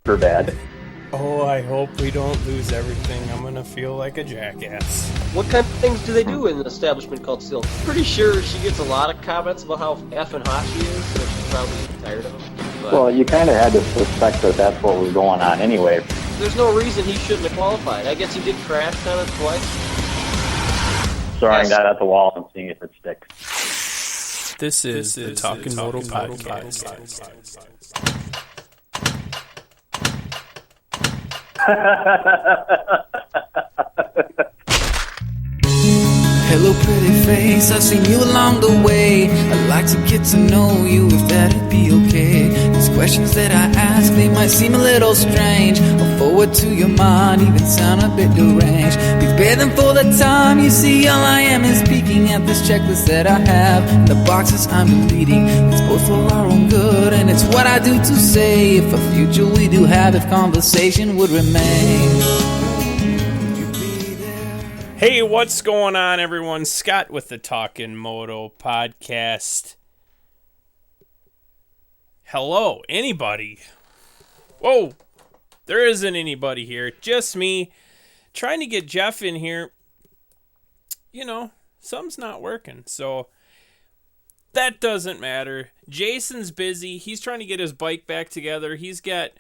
super bad. Oh, I hope we don't lose everything. I'm gonna feel like a jackass. What kind of things do they do in an establishment called Silk? Pretty sure she gets a lot of comments about how effing hot she is, so she's probably tired of them. But Well, you kind of had to suspect that that's what was going on anyway. there's no reason he shouldn't have qualified. I guess he did crash kind of twice. Throwing Yes. that at the wall and seeing if it sticks. This is the Talkin Moto podcast. Hello, pretty face, I've seen you along the way. I'd like to get to know you, if that'd be okay. These questions that I ask, they might seem a little strange, or forward to your mind, even sound a bit deranged. Please bear them for the time, you see all I am is peeking at this checklist that I have, and the boxes I'm deleting. It's both for our own good, and it's what I do to say, if a future we do have, if conversation would remain. Hey, what's going on, everyone? Scott with the Talkin Moto podcast. Hello, anybody? Whoa, there isn't anybody here. Just me trying to get Jeff in here. You know, something's not working, so that doesn't matter. Jason's busy. He's trying to get his bike back together. He's got,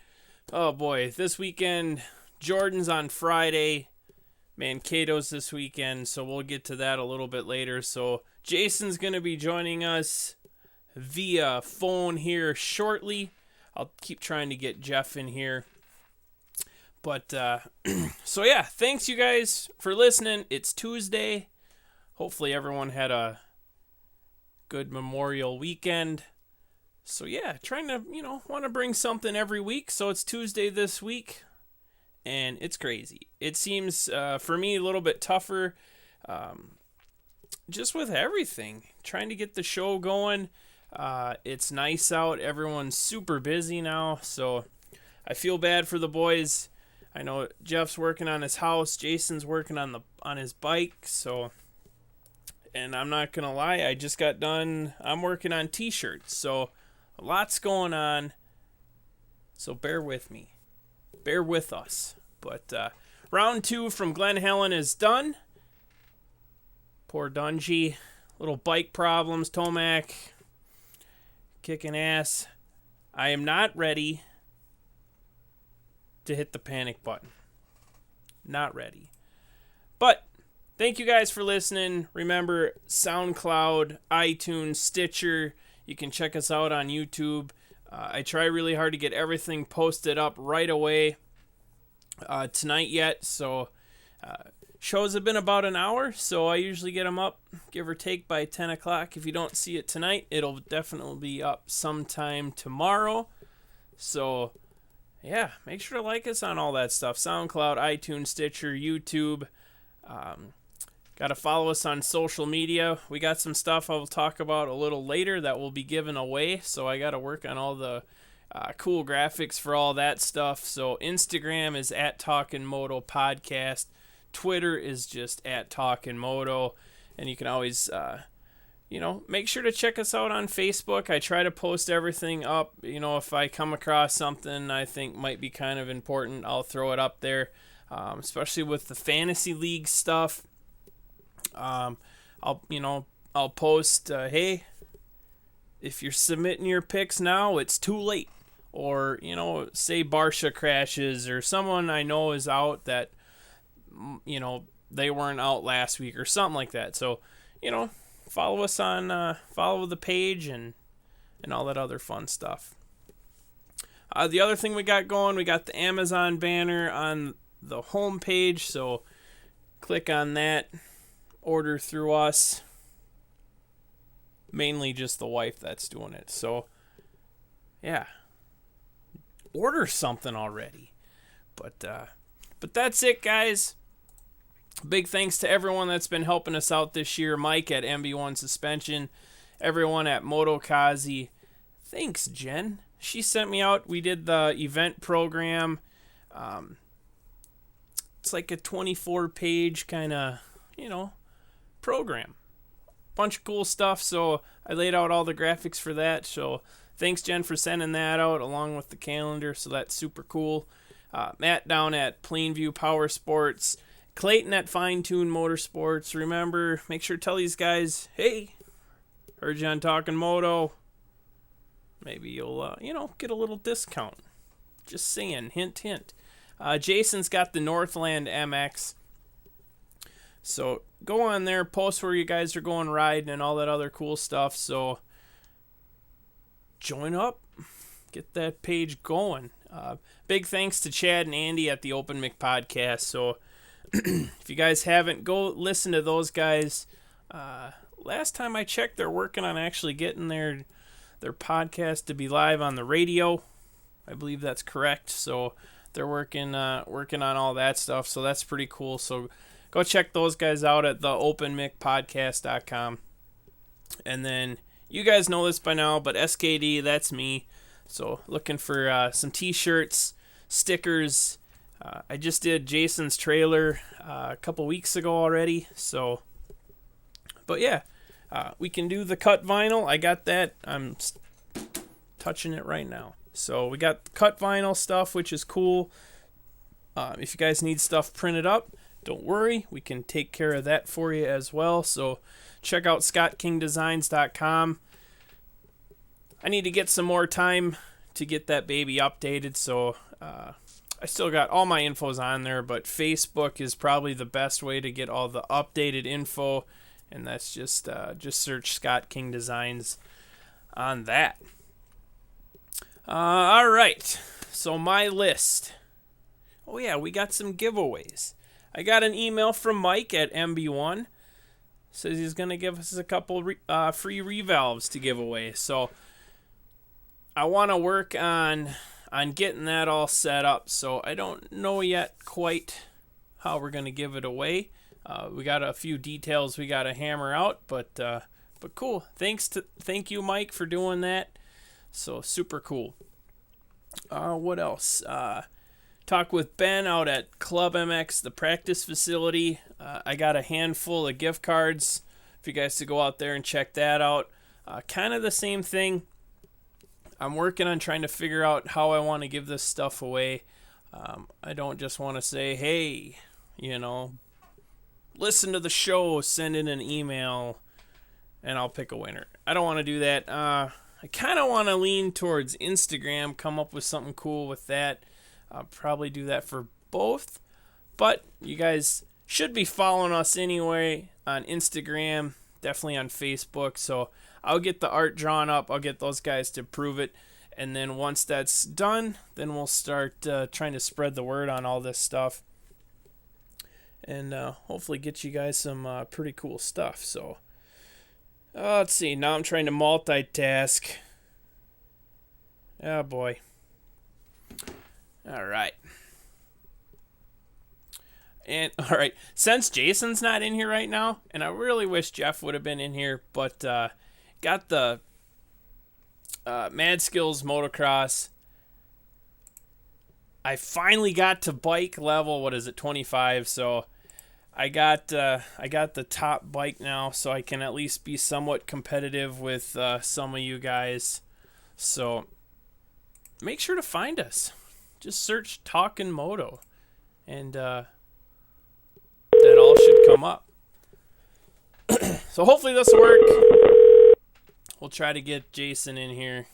oh boy, this weekend, Jordan's on Friday. Mankato's this weekend, so we'll get to that a little bit later. So Jason's going to be joining us via phone here shortly. I'll keep trying to get Jeff in here. But, so yeah, thanks you guys for listening. It's Tuesday. Hopefully everyone had a good Memorial weekend. So yeah, trying to, want to bring something every week. So it's Tuesday this week. And it's crazy. It seems, for me, a little bit tougher, just with everything. Trying to get the show going. It's nice out. Everyone's super busy now, so I feel bad for the boys. I know Jeff's working on his house. Jason's working on his bike. So, and I'm not gonna lie, I just got done. I'm working on t-shirts. So, a lot's going on. So bear with me. Bear with us. But round 2 from Glen Helen is done. Poor Dungy. Little bike problems. Tomac kicking ass. I am not ready to hit the panic button. Not ready. But thank you guys for listening. Remember, SoundCloud, iTunes, Stitcher. You can check us out on YouTube. I try really hard to get everything posted up right away tonight yet. So shows have been about an hour, so I usually get them up, give or take, by 10 o'clock. If you don't see it tonight, it'll definitely be up sometime tomorrow. So, yeah, make sure to like us on all that stuff. SoundCloud, iTunes, Stitcher, YouTube. Got to follow us on social media. We got some stuff I'll talk about a little later that will be given away, so I got to work on all the cool graphics for all that stuff. So Instagram is at Talkin Moto Podcast. Twitter is just at Talkin Moto. And you can always, make sure to check us out on Facebook. I try to post everything up. If I come across something I think might be kind of important, I'll throw it up there. Especially with the fantasy league stuff. I'll post, hey, if you're submitting your picks now, it's too late. Or, say Barsha crashes or someone I know is out that, they weren't out last week or something like that. So, follow us on, follow the page and all that other fun stuff. The other thing we got going, we got the Amazon banner on the home page. So click on that, order through us. Mainly just the wife that's doing it. So, yeah. Order something already. But that's it, guys. Big thanks to everyone that's been helping us out this year. Mike at MB1 Suspension. Everyone at Motokazi. Thanks, Jen. She sent me out. We did the event program. It's like a 24-page kind of, program. Bunch of cool stuff. So I laid out all the graphics for that. So thanks, Jen, for sending that out along with the calendar. So that's super cool. Matt down at Plainview Power Sports. Clayton at Fine Tune Motorsports. Remember, make sure to tell these guys, hey, heard you on Talkin Moto. Maybe you'll, get a little discount. Just saying, hint, hint. Jason's got the Northland MX. So go on there, post where you guys are going riding and all that other cool stuff. So join up, get that page going. Big thanks to Chad and Andy at the Open Mic podcast. So if you guys haven't, go listen to those guys. Last time I checked, they're working on actually getting their podcast to be live on the radio. I believe that's correct. So they're working on all that stuff. So that's pretty cool. So go check those guys out at theopenmicpodcast.com. And then you guys know this by now, but SKD, that's me. So looking for some t-shirts, stickers. I just did Jason's trailer a couple weeks ago already. So, but yeah, we can do the cut vinyl. I got that. I'm touching it right now. So we got cut vinyl stuff, which is cool. If you guys need stuff printed up, don't worry. We can take care of that for you as well. So check out scottkingdesigns.com. I need to get some more time to get that baby updated. So I still got all my infos on there, but Facebook is probably the best way to get all the updated info. And that's just search Scott King Designs on that. All right, so my list. Oh yeah, we got some giveaways. I got an email from Mike at MB1. Says he's going to give us a couple free revalves to give away. So I want to work on getting that all set up. So I don't know yet quite how we're going to give it away. We got a few details we got to hammer out, but cool. Thank you, Mike, for doing that. So super cool. What else? Talk with Ben out at Club MX, the practice facility. I got a handful of gift cards for you guys to go out there and check that out. Kind of the same thing. I'm working on trying to figure out how I want to give this stuff away. I don't just want to say, hey, listen to the show, send in an email, and I'll pick a winner. I don't want to do that. I kind of want to lean towards Instagram, come up with something cool with that. I'll probably do that for both. But you guys should be following us anyway on Instagram, definitely on Facebook. So I'll get the art drawn up. I'll get those guys to approve it. And then once that's done, then we'll start trying to spread the word on all this stuff. And hopefully get you guys some pretty cool stuff. So let's see. Now I'm trying to multitask. Oh, boy. All right. And, all right. Since Jason's not in here right now, and I really wish Jeff would have been in here, but got the Mad Skills Motocross. I finally got to bike level, 25, so I got the top bike now, so I can at least be somewhat competitive with some of you guys. So make sure to find us. Just search Talkin Moto, and that all should come up. So hopefully this will work. We'll try to get Jason in here.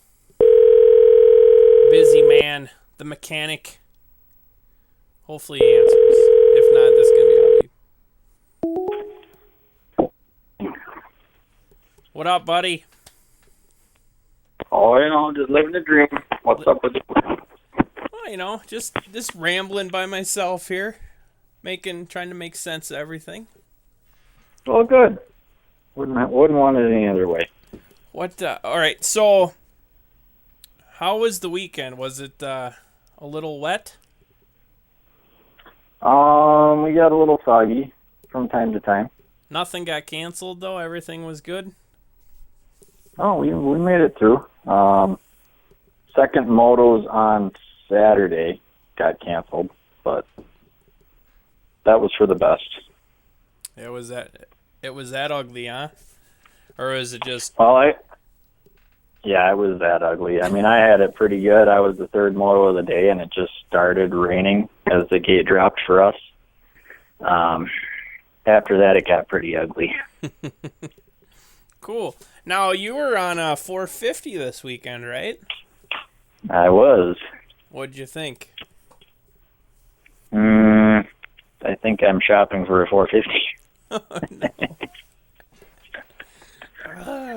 Busy man, the mechanic. Hopefully he answers. If not, this is going to be. What up, buddy? Oh, just living the dream. What's up with you? Well, just rambling by myself here, trying to make sense of everything. Well, good. Wouldn't want it any other way. What? All right. So, how was the weekend? Was it a little wet? We got a little soggy from time to time. Nothing got canceled though. Everything was good. Oh, we made it through. Second motos on Saturday got canceled, but that was for the best. It was that ugly, huh? Or is it just? Well, Yeah, it was that ugly. I mean, I had it pretty good. I was the third moto of the day, and it just started raining as the gate dropped for us. After that, it got pretty ugly. Cool. Now, you were on a 450 this weekend, right? I was. What'd you think? I think I'm shopping for a 450.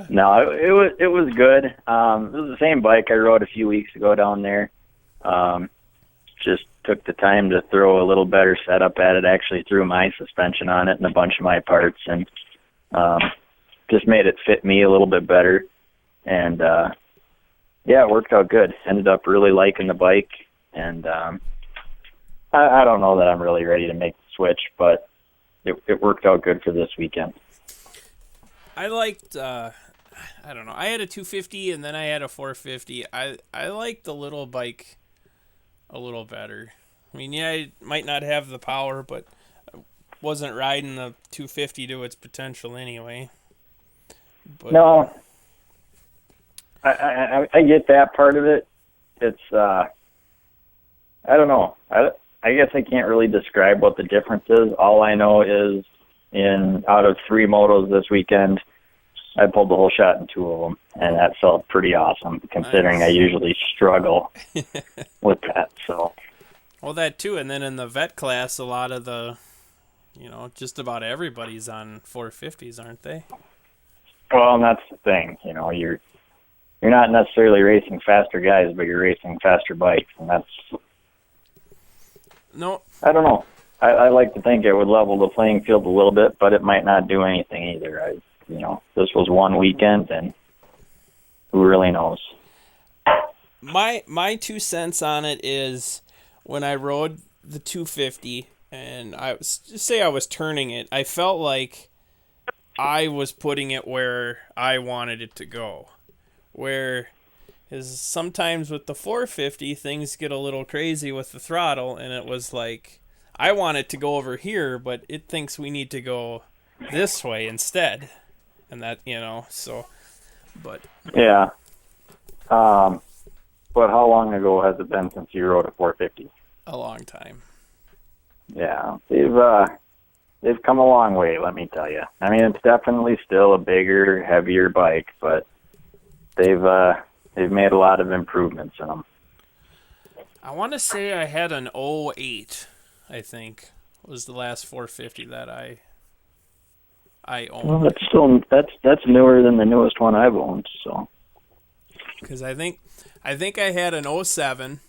No, it was good. It was the same bike I rode a few weeks ago down there. Just took the time to throw a little better setup at it. Actually threw my suspension on it and a bunch of my parts, and just made it fit me a little bit better. And yeah, it worked out good. Ended up really liking the bike, and I don't know that I'm really ready to make the switch, but it worked out good for this weekend. I liked, I don't know, I had a 250 and then I had a 450. I liked the little bike a little better. I mean, yeah, I might not have the power, but I wasn't riding the 250 to its potential anyway. But, no, I get that part of it. It's, I don't know. I guess I can't really describe what the difference is. All I know is out of 3 motos this weekend, I pulled the whole shot in 2 of them, and that felt pretty awesome, considering I usually struggle with that. So, well, that too, and then in the vet class, a lot of the, just about everybody's on 450s, aren't they? Well, and that's the thing. You're not necessarily racing faster guys, but you're racing faster bikes, and that's. No. I don't know. I like to think it would level the playing field a little bit, but it might not do anything either. This was one weekend, and who really knows? My 2 cents on it is when I rode the 250 and I was turning it, I felt like I was putting it where I wanted it to go. Where is sometimes with the 450 things get a little crazy with the throttle, and it was like I want it to go over here, but it thinks we need to go this way instead. And that, so, but. Yeah. But how long ago has it been since you rode a 450? A long time. Yeah. They've come a long way, let me tell you. I mean, it's definitely still a bigger, heavier bike, but they've made a lot of improvements in them. I want to say I had an 08, I think, was the last 450 that I owned. Well, that's newer than the newest one I've owned. So, because I think I had an 07.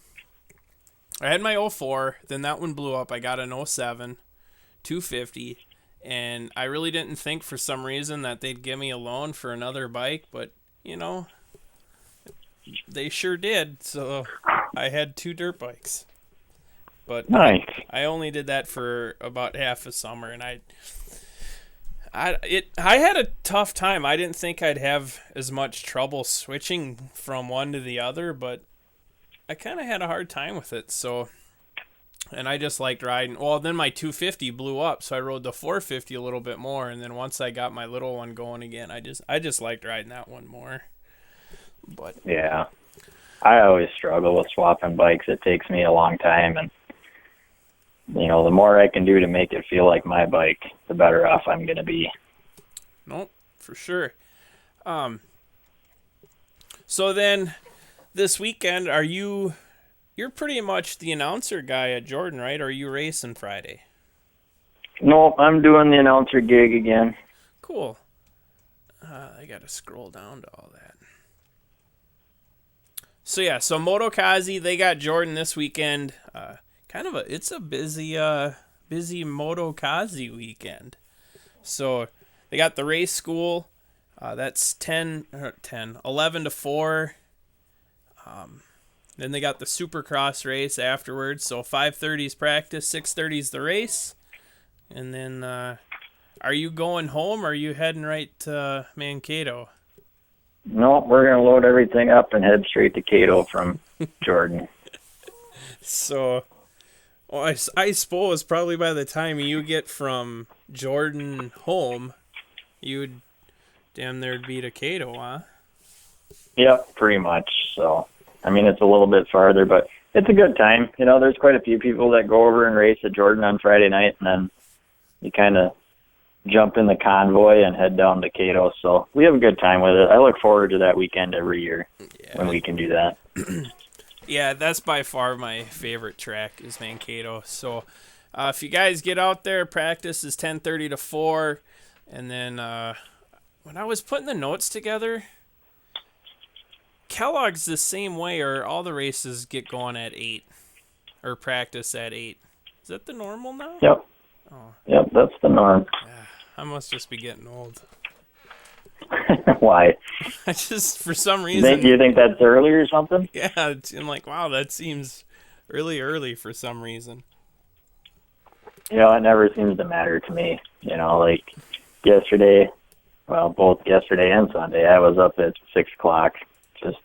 I had my 04. Then that one blew up. I got an 07, 250, and I really didn't think for some reason that they'd give me a loan for another bike, but they sure did. So I had 2 dirt bikes. But nice. I only did that for about half a summer, and I had a tough time. I didn't think I'd have as much trouble switching from one to the other, but I kind of had a hard time with it. So, and I just liked riding. Well, then my 250 blew up, so I rode the 450 a little bit more, and then once I got my little one going again, I just liked riding that one more. But yeah, I always struggle with swapping bikes. It takes me a long time, and the more I can do to make it feel like my bike, the better off I'm going to be. Nope, for sure. So then this weekend, you're pretty much the announcer guy at Jordan, right? Or are you racing Friday? No, I'm doing the announcer gig again. Cool. I got to scroll down to all that. So yeah, so Motokazi, they got Jordan this weekend. It's a busy Motokazi weekend. So they got the race school. That's 11 to 4. Then they got the Supercross race afterwards. So 5:30 is practice, 6:30 is the race. And then, are you going home or are you heading right to Mankato? No, we're going to load everything up and head straight to Cato from Jordan. So, well, I suppose probably by the time you get from Jordan home, you'd damn near be to Cato, huh? Yep, pretty much. So, I mean, it's a little bit farther, but it's a good time. You know, there's quite a few people that go over and race at Jordan on Friday night, and then you kind of jump in the convoy and head down to Cato. So we have a good time with it. I look forward to that weekend every year when we can do that. Yeah, that's by far my favorite track is Mankato. So if you guys get out there, practice is 10:30 to 4. And then when I was putting the notes together, Kellogg's the same way, or all the races get going at 8 or practice at 8. Is that the normal now? Yep. Oh. Yep, that's the norm. I must just be getting old. Why? I just, for some reason... You think that's early or something? Yeah, I'm like, wow, that seems really early for some reason. You know, it never seems to matter to me. You know, like yesterday, well, both yesterday and Sunday, I was up at 6 o'clock, just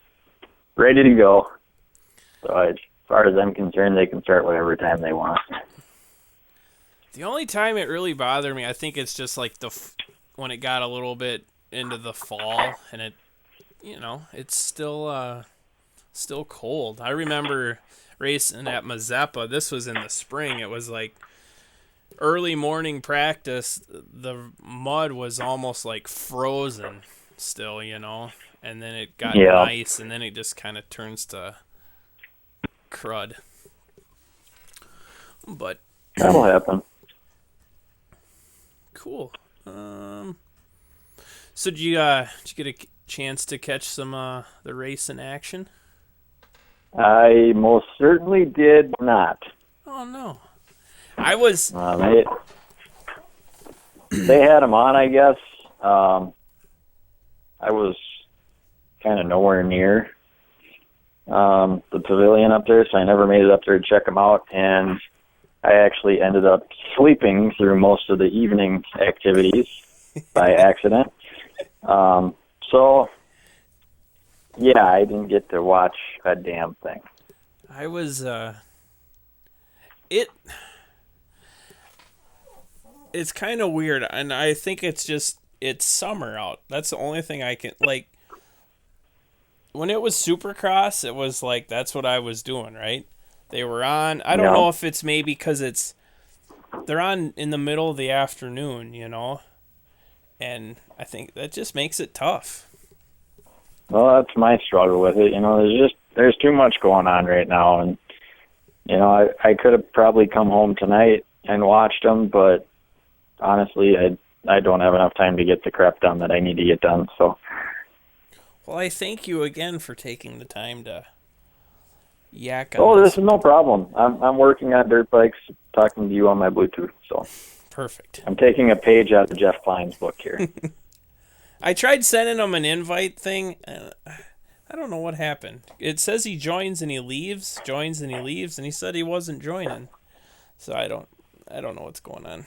ready to go. So as far as I'm concerned, they can start whatever time they want. The only time it really bothered me, I think it's just like when it got a little bit into the fall, and it, you know, it's still cold. I remember racing at Mazeppa. This was in the spring. It was like early morning practice. The mud was almost like frozen still, you know, and then it got nice, and then it just kind of turns to crud. But that'll happen. Cool. So did you get a chance to catch some the race in action? I most certainly did not. Oh no, I was. They had them on, I guess. I was kind of nowhere near the pavilion up there, so I never made it up there to check them out, and I actually ended up sleeping through most of the evening activities by accident. So, yeah, I didn't get to watch a damn thing. I was, it's kind of weird, and I think it's summer out. That's the only thing I can, like, when it was Supercross, it was like, that's what I was doing, right? They were on, I don't know if it's maybe because they're on in the middle of the afternoon, you know? And I think that just makes it tough. Well, that's my struggle with it. You know, there's too much going on right now. And, you know, I could have probably come home tonight and watched them, but honestly, I don't have enough time to get the crap done that I need to get done. So, well, I thank you again for taking the time to yak on this is no problem. I'm working on dirt bikes, talking to you on my Bluetooth, so perfect. I'm taking a page out of Jeff Klein's book here. I tried sending him an invite thing. I don't know what happened. It says he joins and he leaves, and he said he wasn't joining. So I don't know what's going on.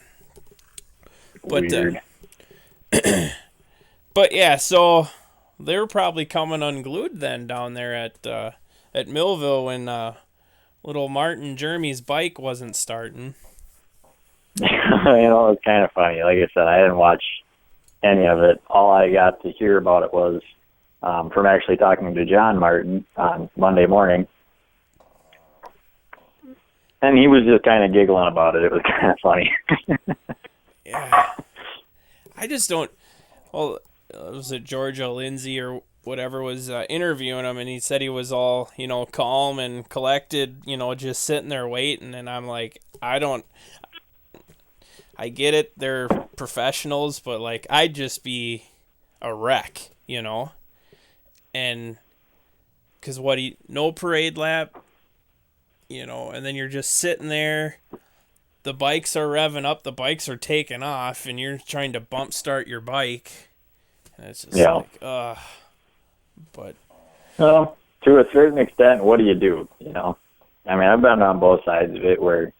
But Weird. But yeah, so they're probably coming unglued then down there at Millville when little Martin Jeremy's bike wasn't starting. You know, it's kind of funny. Like I said, I didn't watch any of it. All I got to hear about it was from actually talking to John Martin on Monday morning. And he was just kind of giggling about it. It was kind of funny. Yeah. I just don't... Well, was it Georgia Lindsay or whatever was interviewing him, and he said he was all, you know, calm and collected, you know, just sitting there waiting, and I'm like, I get it, they're professionals, but, like, I'd just be a wreck, you know? And, because no parade lap, you know, and then you're just sitting there, the bikes are revving up, the bikes are taking off, and you're trying to bump start your bike, and it's just like, but... Well, to a certain extent, what do you do, you know? I mean, I've been on both sides of it where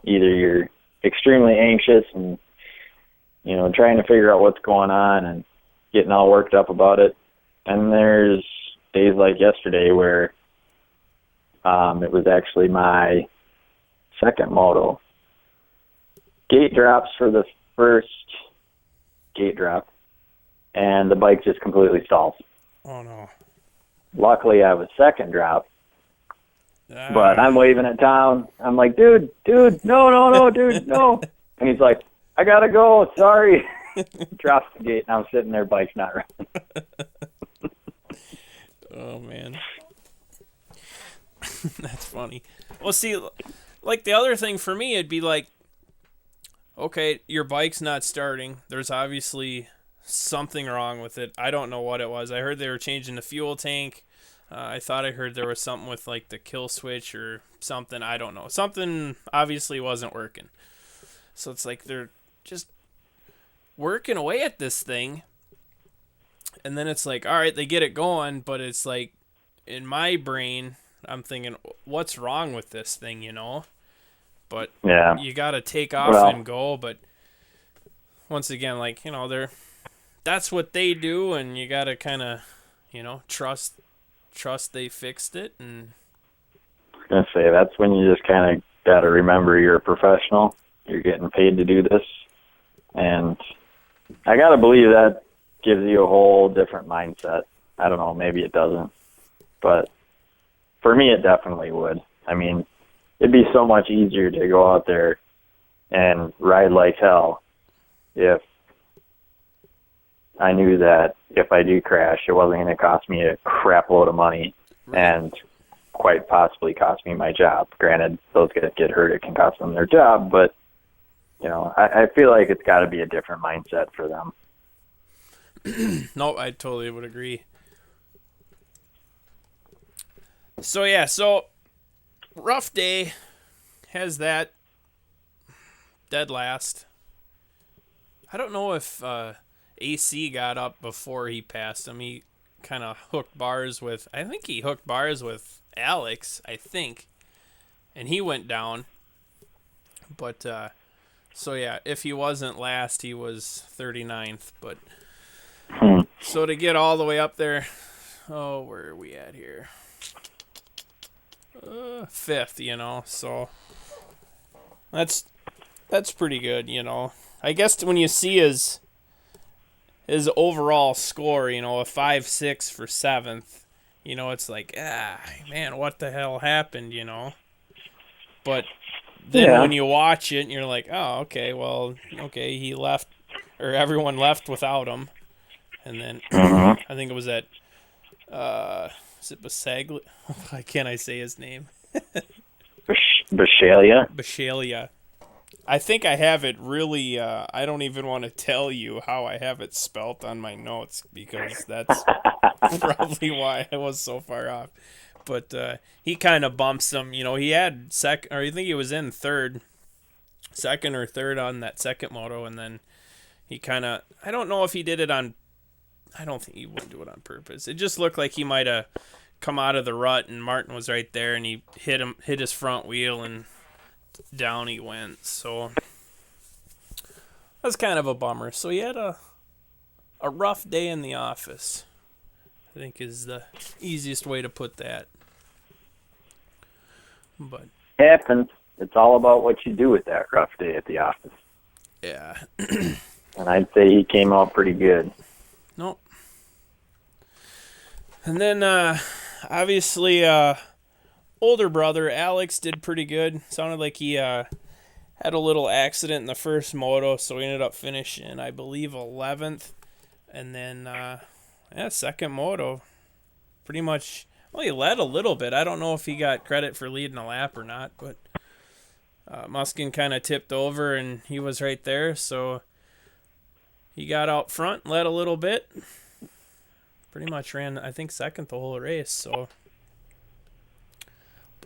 either you're extremely anxious and, you know, trying to figure out what's going on and getting all worked up about it. And there's days like yesterday where it was actually my second moto. Gate drops for the first gate drop, and the bike just completely stalls. Oh, no. luckily I was second drop. But I'm waving at Tom. I'm like, dude, no, dude, no. And he's like, I gotta go, sorry. Drops the gate, and I'm sitting there, bike's not running. Oh, man. That's funny. Well, see, like the other thing for me, it'd be like, okay, your bike's not starting. There's obviously something wrong with it. I don't know what it was. I heard they were changing the fuel tank. I thought I heard there was something with like the kill switch or something. I don't know. Something obviously wasn't working. So it's like they're just working away at this thing. And then it's like, all right, they get it going. But it's like in my brain, I'm thinking, what's wrong with this thing, you know? But yeah, you got to take off and go. But once again, like, you know, that's what they do. And you got to kind of, you know, trust they fixed it. And I was going to say, that's when you just kind of got to remember you're a professional. You're getting paid to do this. And I got to believe that gives you a whole different mindset. I don't know, maybe it doesn't. But for me, it definitely would. I mean, it'd be so much easier to go out there and ride like hell if I knew that if I do crash, it wasn't going to cost me a crap load of money and quite possibly cost me my job. Granted, those guys get hurt, it can cost them their job, but, you know, I feel like it's got to be a different mindset for them. No, I totally would agree. So, yeah, rough day has that dead last. I don't know if AC got up before he passed him. He kind of hooked bars with Alex, I think, and he went down. But, so yeah, if he wasn't last, he was 39th. But, so to get all the way up there, where are we at here? 5th, you know, so that's pretty good, you know. I guess when you see his overall score, you know, a 5.6 for 7th, you know, it's like, man, what the hell happened, you know? But then when you watch it, you're like, oh, okay, he left, or everyone left without him, and then I think it was at, is it Basaglia? Why can't I say his name? Bashalia. I think I have it really, I don't even want to tell you how I have it spelt on my notes because that's probably why I was so far off. But he kind of bumps him. You know, he had second, or I think he was in second or third on that second moto, and then he kind of, I don't know if he did it on, I don't think he would do it on purpose. It just looked like he might have come out of the rut, and Martin was right there, and he hit his front wheel, and down he went. So that's kind of a bummer. So he had a rough day in the office, I think is the easiest way to put that. But happens. It's all about what you do with that rough day at the office. Yeah. And I'd say he came out pretty good. Nope. And then obviously older brother Alex did pretty good. Sounded like he had a little accident in the first moto, so he ended up finishing, I believe, 11th. And then second moto, pretty much, well, he led a little bit. I don't know if he got credit for leading a lap or not, but Muskin kind of tipped over, and he was right there, so he got out front, led a little bit. Pretty much ran, I think, second the whole race, so I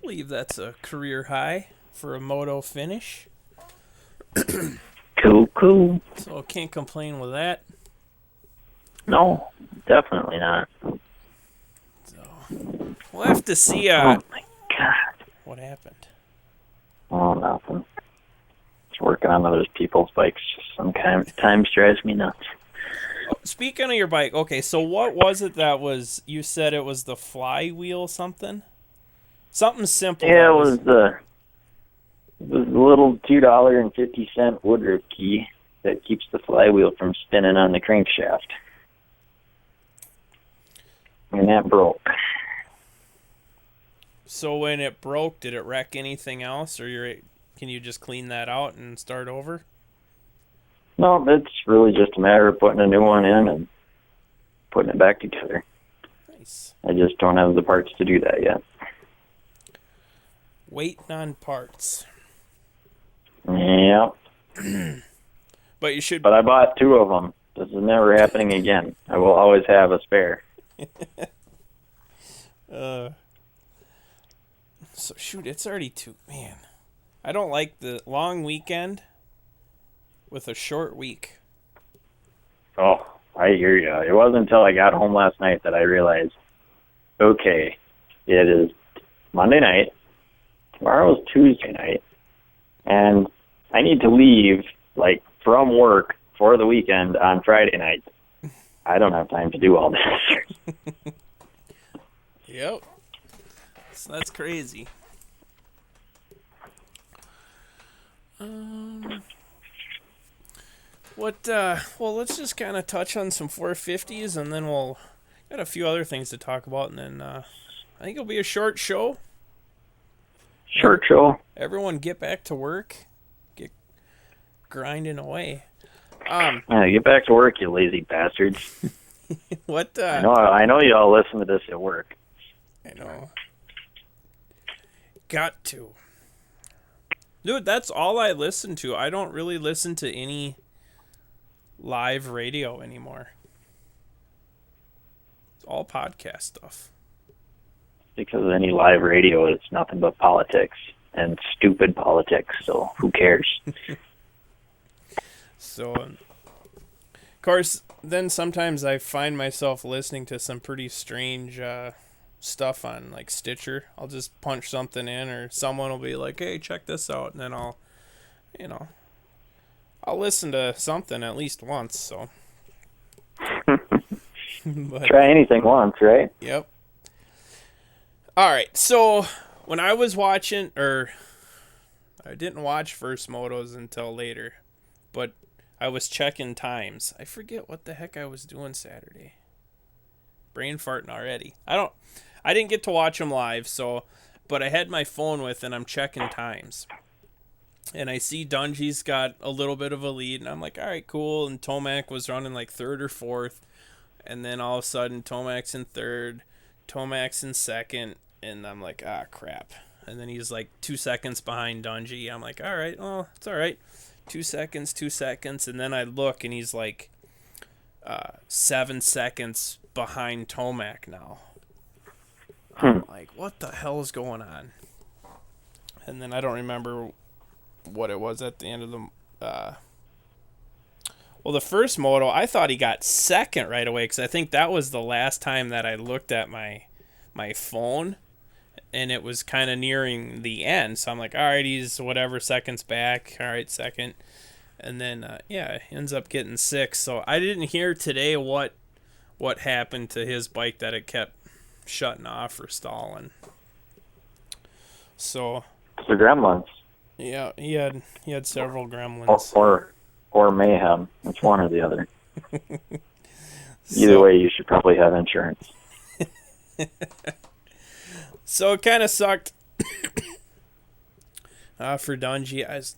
believe that's a career high for a moto finish. Cool. So can't complain with that. No, definitely not. So we'll have to see. Oh my God! What happened? Oh, nothing. Just working on other people's bikes. Just sometimes drives me nuts. Speaking of your bike, okay, so what was it that was, you said it was the flywheel something? Something simple. Yeah, it was the little $2.50 Woodruff key that keeps the flywheel from spinning on the crankshaft. And that broke. So when it broke, did it wreck anything else, or can you just clean that out and start over? No, it's really just a matter of putting a new one in and putting it back together. Nice. I just don't have the parts to do that yet. Waiting on parts. Yeah. But you should. But I bought 2 of them. This is never happening again. I will always have a spare. So shoot, it's already 2. Man, I don't like the long weekend with a short week. Oh, I hear you. It wasn't until I got home last night that I realized, okay, it is Monday night, tomorrow is Tuesday night, and I need to leave, like, from work for the weekend on Friday night. I don't have time to do all this. Yep. So that's crazy. Well, let's just kind of touch on some 450s, and then we'll got a few other things to talk about, and then I think it'll be a short show. Short show. Everyone get back to work. Get grinding away. Get back to work, you lazy bastards. What? I know you all listen to this at work. I know. Got to. Dude, that's all I listen to. I don't really listen to any live radio anymore. It's all podcast stuff. Because any live radio is nothing but politics and stupid politics, so who cares? So, of course, then sometimes I find myself listening to some pretty strange stuff on, like, Stitcher. I'll just punch something in, or someone will be like, hey, check this out, and then I'll listen to something at least once, so. But, try anything once, right? Yep. All right, so when I was watching, or I didn't watch First Motos until later, but I was checking times. I forget what the heck I was doing Saturday. Brain farting already. I didn't get to watch them live, but I had my phone with, and I'm checking times. And I see Dungey's got a little bit of a lead, and I'm like, all right, cool. And Tomac was running like 3rd or 4th. And then all of a sudden, Tomac's in 3rd, Tomac's in 2nd, and I'm like, ah, crap. And then he's like 2 seconds behind Dungey. I'm like, all right, well, it's all right. 2 seconds, 2 seconds. And then I look, and he's like 7 seconds behind Tomac now. I'm like, what the hell is going on? And then I don't remember what it was at the end of the... the first moto, I thought he got 2nd right away, because I think that was the last time that I looked at my phone, and it was kind of nearing the end. So I'm like, all right, he's whatever seconds back. All right, 2nd. And then, ends up getting 6th. So I didn't hear today what happened to his bike, that it kept shutting off or stalling. So... It's the gremlins. Yeah, he had several gremlins. Or mayhem. It's one or the other. Either way, you should probably have insurance. So it kind of sucked for Dungey. I was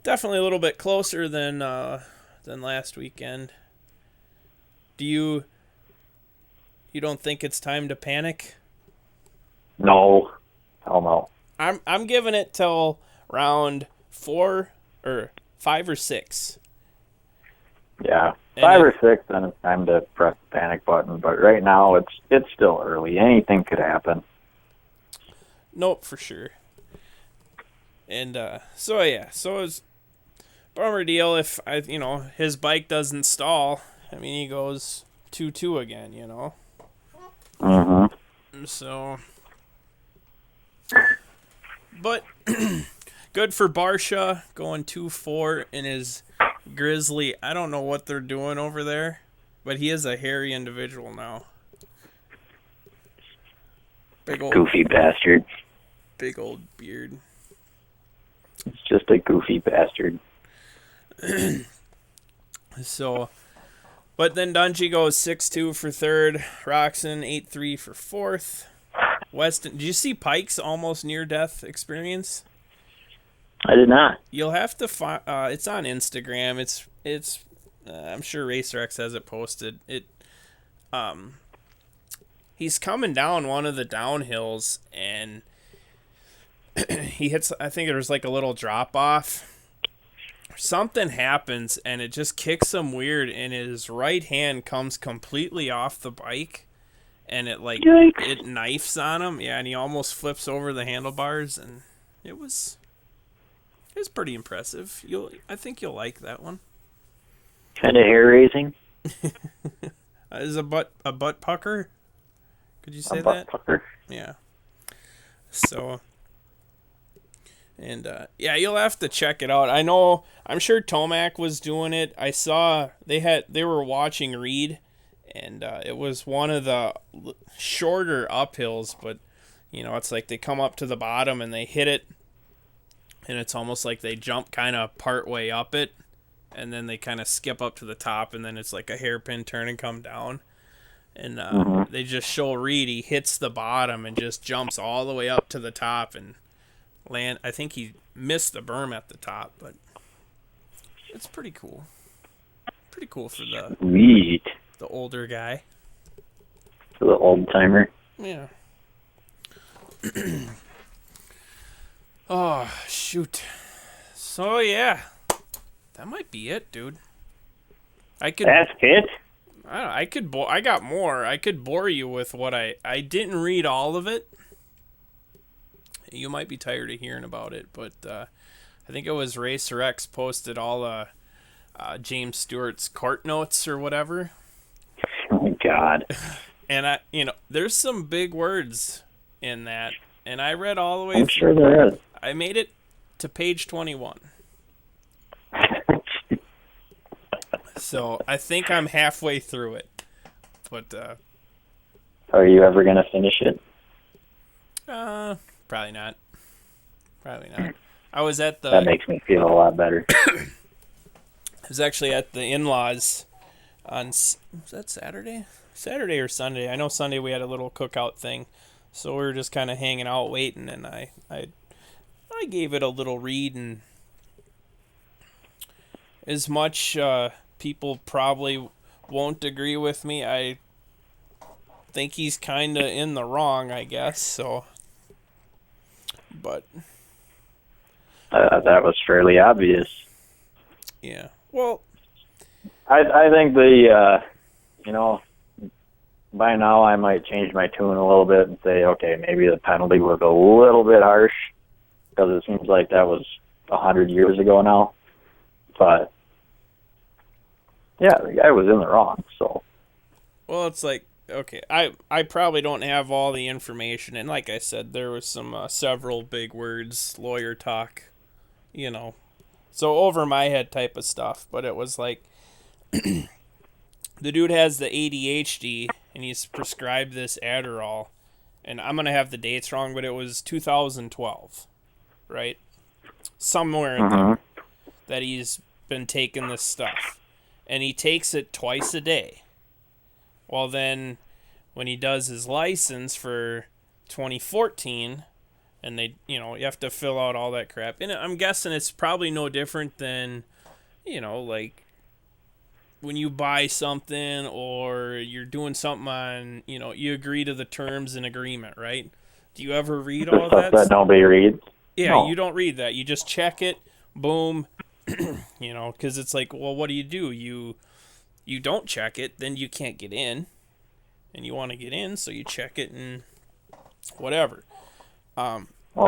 definitely a little bit closer than last weekend. Do you don't think it's time to panic? No. Hell no. I'm giving it till round 4 or 5 or 6. Yeah, 5 or 6, then it's time to press the panic button. But right now, it's still early. Anything could happen. Nope, for sure. And so it's bummer deal if his bike doesn't stall. I mean, he goes 2-2 again. Mm-hmm. So, but good for Barsha going 2-4 in his Grizzly. I don't know what they're doing over there, but he is a hairy individual now. Big old goofy bastard. Big old beard. It's just a goofy bastard. So, but then Dungey goes 6-2 for 3rd, Roxon 8-3 for 4th. Weston, did you see Pike's almost near-death experience? I did not. You'll have to find. It's on Instagram. It's. I'm sure Racer X has it posted. He's coming down one of the downhills and he hits. I think there's like a little drop off. Something happens and it just kicks him weird, and his right hand comes completely off the bike. And it Yikes. it knifes on him, yeah, and he almost flips over the handlebars, and it was pretty impressive. I think you'll like that one. Kind of hair raising. Is a butt pucker? Could you say A that? butt pucker. Yeah. So, and yeah, you'll have to check it out. I'm sure Tomac was doing it. I saw they were watching Reed. And it was one of the shorter uphills, but, it's like they come up to the bottom and they hit it, and it's almost like they jump kind of part way up it, and then they kind of skip up to the top, and then it's like a hairpin turn and come down. And they just show Reed, he hits the bottom and just jumps all the way up to the top and land. I think he missed the berm at the top, but it's pretty cool. Pretty cool for Sweet. the older guy. For the old timer. Yeah. Oh, shoot. So, yeah. That might be it, dude. That's it? I got more. I could bore you with what I didn't read all of it. You might be tired of hearing about it, but I think it was Racer X posted all James Stewart's court notes or whatever. Oh, God. And there's some big words in that, and I read all the way I'm through. sure there is. I made it to page 21. So I think I'm halfway through it. But Are you ever going to finish it? probably not. Probably not. I was at That makes me feel a lot better. I was actually at the in-laws on, was that Saturday? Saturday or Sunday. I know Sunday we had a little cookout thing. So we were just kind of hanging out waiting, and I gave it a little read, and as much people probably won't agree with me, I think he's kind of in the wrong, I guess, so, but That was fairly obvious. yeah, well, I think by now I might change my tune a little bit and say, okay, maybe the penalty was a little bit harsh, because it seems like that was 100 years ago now. But yeah, the guy was in the wrong. So, well, it's like, okay, I probably don't have all the information, and like I said, there was some several big words, lawyer talk, so over my head type of stuff. But it was like, the dude has the ADHD, and he's prescribed this Adderall, and I'm gonna have the dates wrong, but it was 2012, right? Somewhere in there that he's been taking this stuff, and he takes it twice a day. Well, then when he does his license for 2014, and they, you have to fill out all that crap, and I'm guessing it's probably no different than, like when you buy something or you're doing something on, you agree to the terms and agreement, right? Do you ever read all of that? That nobody reads. Yeah, No. You don't read that. You just check it, boom, because it's like, well, what do? You don't check it, then you can't get in, and you want to get in, so you check it and whatever. Well,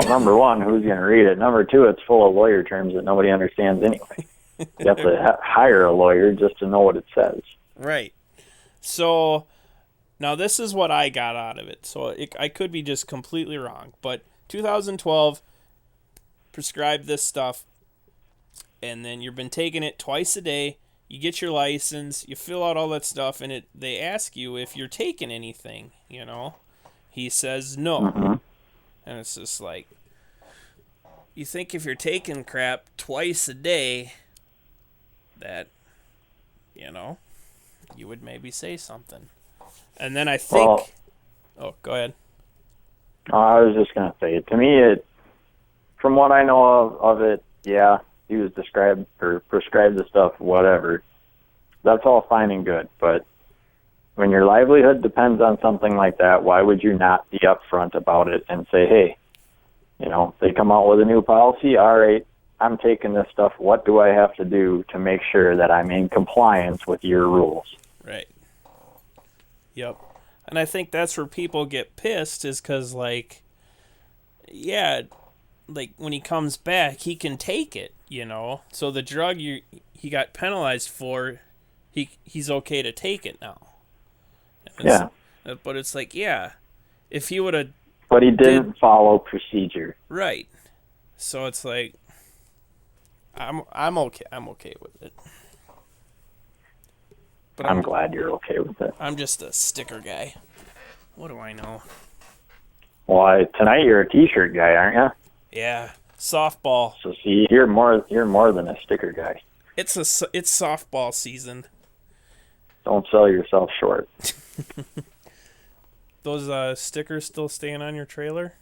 number one, who's going to read it? Number two, it's full of lawyer terms that nobody understands anyway. You have to hire a lawyer just to know what it says. Right. So now this is what I got out of it. So I could be just completely wrong, but 2012 prescribed this stuff, and then you've been taking it twice a day. You get your license, you fill out all that stuff, and they ask you if you're taking anything, He says no. And it's just like, you think if you're taking crap twice a day, that, you would maybe say something. And then I think... Well, oh, go ahead. I was just gonna say, to me, from what I know of it, yeah, he was prescribed the stuff, whatever. That's all fine and good, but when your livelihood depends on something like that, why would you not be upfront about it and say, hey, they come out with a new policy, all right, I'm taking this stuff. What do I have to do to make sure that I'm in compliance with your rules? Right. Yep. And I think that's where people get pissed is because, like, yeah, like when he comes back, he can take it, So the drug he got penalized for, he's okay to take it now. Yeah. But it's like, yeah, if he would have... But he didn't follow procedure. Right. So it's like, I'm okay with it. But I'm glad you're okay with it. I'm just a sticker guy. What do I know? Well, tonight you're a T-shirt guy, aren't you? Yeah, softball. So see, you're more than a sticker guy. It's softball season. Don't sell yourself short. Those stickers still staying on your trailer?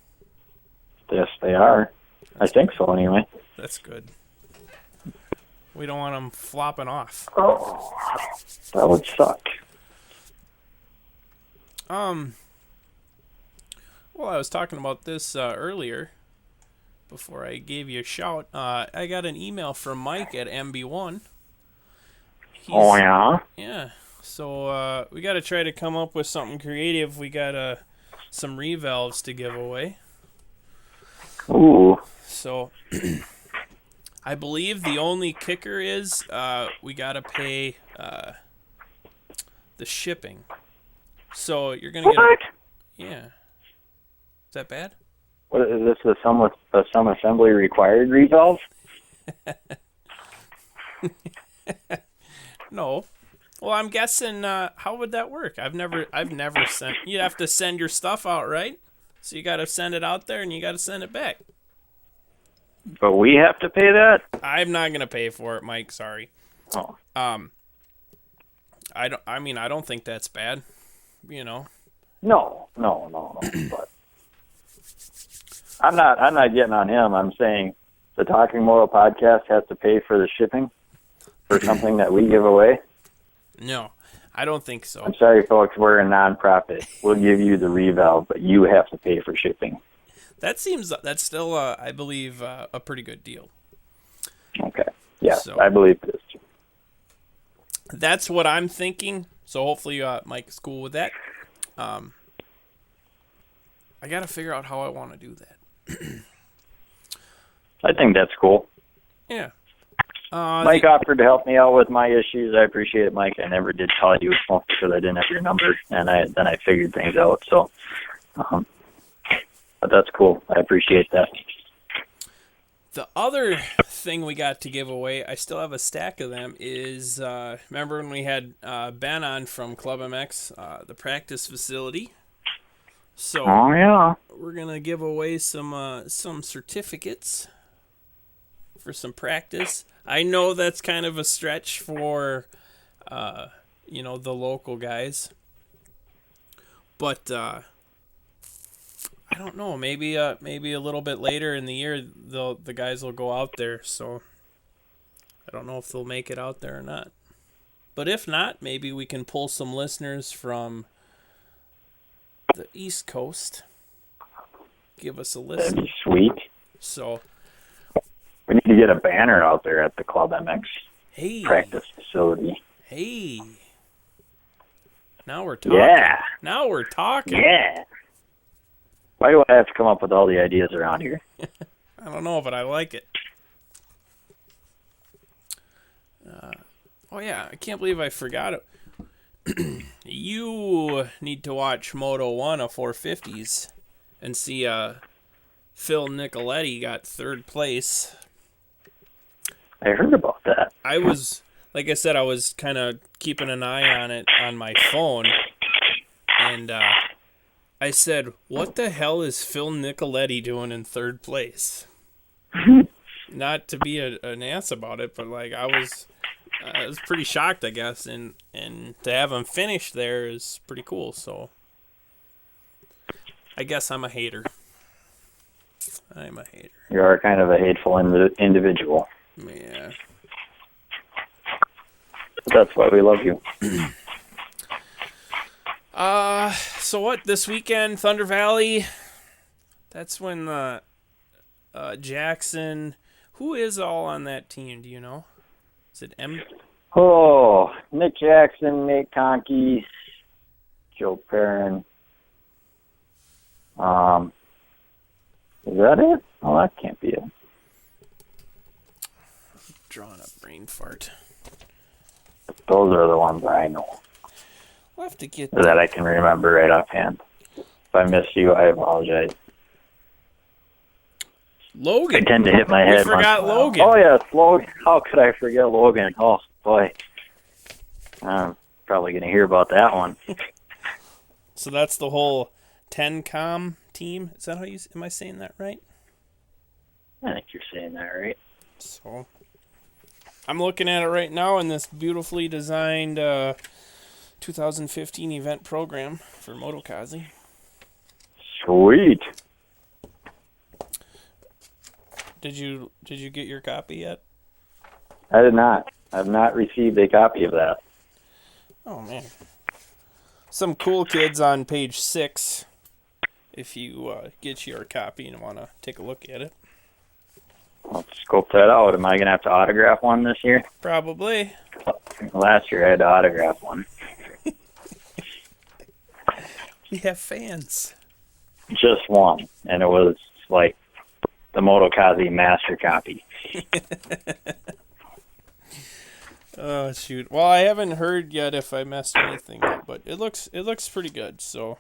Yes, they are. I think so, anyway. That's good. We don't want them flopping off. Oh, that would suck. Well, I was talking about this earlier before I gave you a shout. I got an email from Mike at MB1. Oh, yeah? Yeah. So we got to try to come up with something creative. We got some revalves to give away. Ooh. So I believe the only kicker is we got to pay the shipping. So you're going to get... What? Yeah. Is that bad? What is this, a some assembly required resolve? No. Well, I'm guessing, how would that work? I've never sent... You have to send your stuff out, right? So you got to send it out there and you got to send it back. But we have to pay that? I'm not going to pay for it, Mike. Sorry. Oh. I don't think that's bad, No. But I'm not getting on him. I'm saying the Talkin Moto podcast has to pay for the shipping for something that we give away. No, I don't think so. I'm sorry, folks. We're a nonprofit. We'll give you the revalve, but you have to pay for shipping. That's still, I believe, a pretty good deal. Okay. Yeah, So, I believe it is too. That's what I'm thinking. So hopefully Mike is cool with that. I got to figure out how I want to do that. I think that's cool. Yeah. Mike offered to help me out with my issues. I appreciate it, Mike. I never did call you because I didn't have your number, and then I figured things out. So, but that's cool. I appreciate that. The other thing we got to give away, I still have a stack of them, is remember when we had Ben on from Club MX, the practice facility? So Oh, yeah. we're going to give away some certificates for some practice. I know that's kind of a stretch for, the local guys. But I don't know. Maybe a little bit later in the year, the guys will go out there. So I don't know if they'll make it out there or not. But if not, maybe we can pull some listeners from the East Coast. Give us a listen. That'd be sweet. So We need to get a banner out there at the Club MX practice facility. Hey. Now we're talking. Yeah. Now we're talking. Yeah. Why do I have to come up with all the ideas around here? I don't know, but I like it. Oh, yeah. I can't believe I forgot it. You need to watch Moto 1 of 450s and see Phil Nicoletti got third place. I heard about that. Like I said, I was kind of keeping an eye on it on my phone. And I said, what the hell is Phil Nicoletti doing in third place? Not to be an ass about it, but like I was pretty shocked, I guess, and to have him finish there is pretty cool. So I guess I'm a hater. I'm a hater. You are kind of a hateful individual. Yeah. But that's why we love you. So what, this weekend, Thunder Valley, that's when Jackson, who is all on that team, do you know? Is it M? Oh, Nick Jackson, Nate Conkey, Joe Perrin. Is that it? Oh, that can't be it. Drawing up brain fart. Those are the ones I know. We'll have to get That I can remember right offhand. If I missed you, I apologize. Logan. I tend to hit my head. We forgot Logan. Oh, yes, Logan. How could I forget Logan? Oh, boy. I'm probably going to hear about that one. So that's the whole 10-com team? Is that how you... Am I saying that right? I think you're saying that right. So, I'm looking at it right now in this beautifully designed 2015 event program for Motokazi. Sweet. Did you get your copy yet? I did not. I've not received a copy of that. Oh, man. Some cool kids on page 6 if you get your copy and want to take a look at it. Let's scope that out. Am I going to have to autograph one this year? Probably. Last year I had to autograph one. We have fans. Just one. And it was like the Motokazi master copy. Oh, shoot. Well, I haven't heard yet if I messed anything up, but it looks pretty good. So,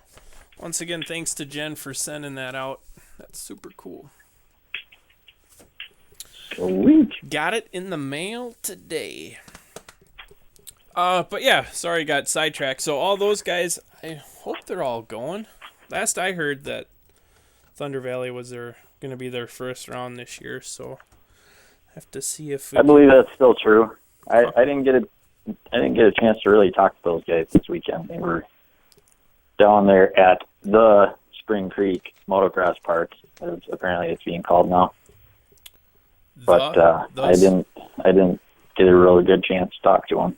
once again, thanks to Jen for sending that out. That's super cool. Sweet. Got it in the mail today. But yeah, sorry, got sidetracked. So all those guys, I hope they're all going. Last I heard that Thunder Valley was going to be their first round this year, so I have to see if I believe that's still true. I didn't get a chance to really talk to those guys this weekend. They were down there at the Spring Creek Motocross Park, as apparently it's being called now. But I didn't get a really good chance to talk to them.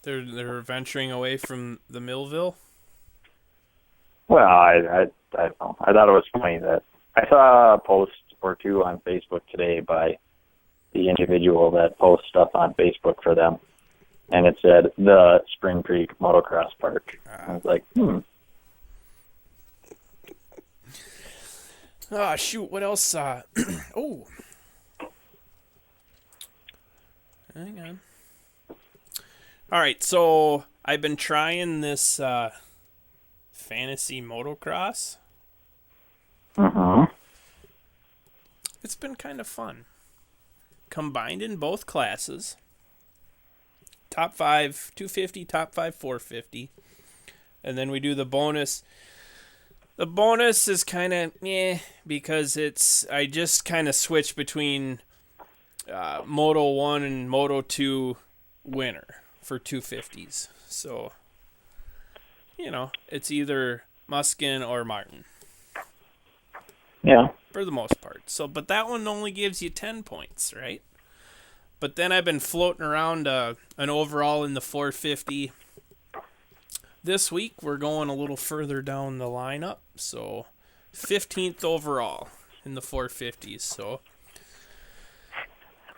They're venturing away from the Millville. Well, I don't know. I thought it was funny that I saw a post or two on Facebook today by the individual that posts stuff on Facebook for them, and it said the Spring Creek Motocross Park. I was like, Oh, shoot, what else? Oh. Hang on. All right, so I've been trying this fantasy motocross. It's been kind of fun. Combined in both classes. Top 5, 250, top 5, 450. And then we do the bonus. The bonus is kind of because I just kind of switch between Moto 1 and Moto 2 winner for 250s. So, it's either Muskin or Martin. yeah. For the most part. So, but that one only gives you 10 points, right? But then I've been floating around an overall in the 450. This week, we're going a little further down the lineup. So, 15th overall in the 450s. So,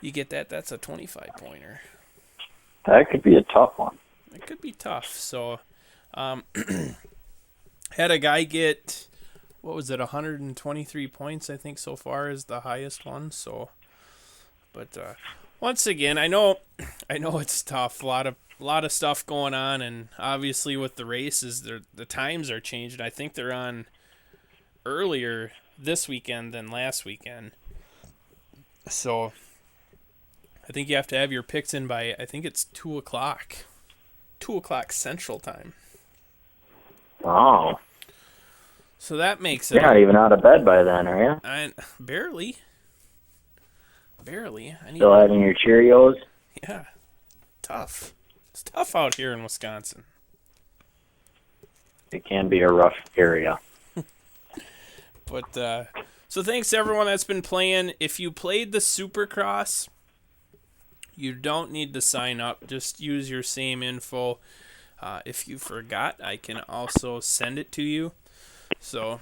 you get that. That's a 25-pointer. That could be a tough one. It could be tough. So, had a guy get, 123 points, I think, so far is the highest one. So, but once again, I know it's tough. A lot of stuff going on, and obviously with the races, the times are changing. I think they're on earlier this weekend than last weekend. So, I think you have to have your picks in by, I think it's 2 o'clock. 2 o'clock Central Time. Oh. So that makes it... You're not even out of bed by then, are you? Barely. Still having your Cheerios? Yeah. Tough. It's tough out here in Wisconsin. It can be a rough area. But so thanks to everyone that's been playing. If you played the Supercross, you don't need to sign up. Just use your same info. If you forgot, I can also send it to you. So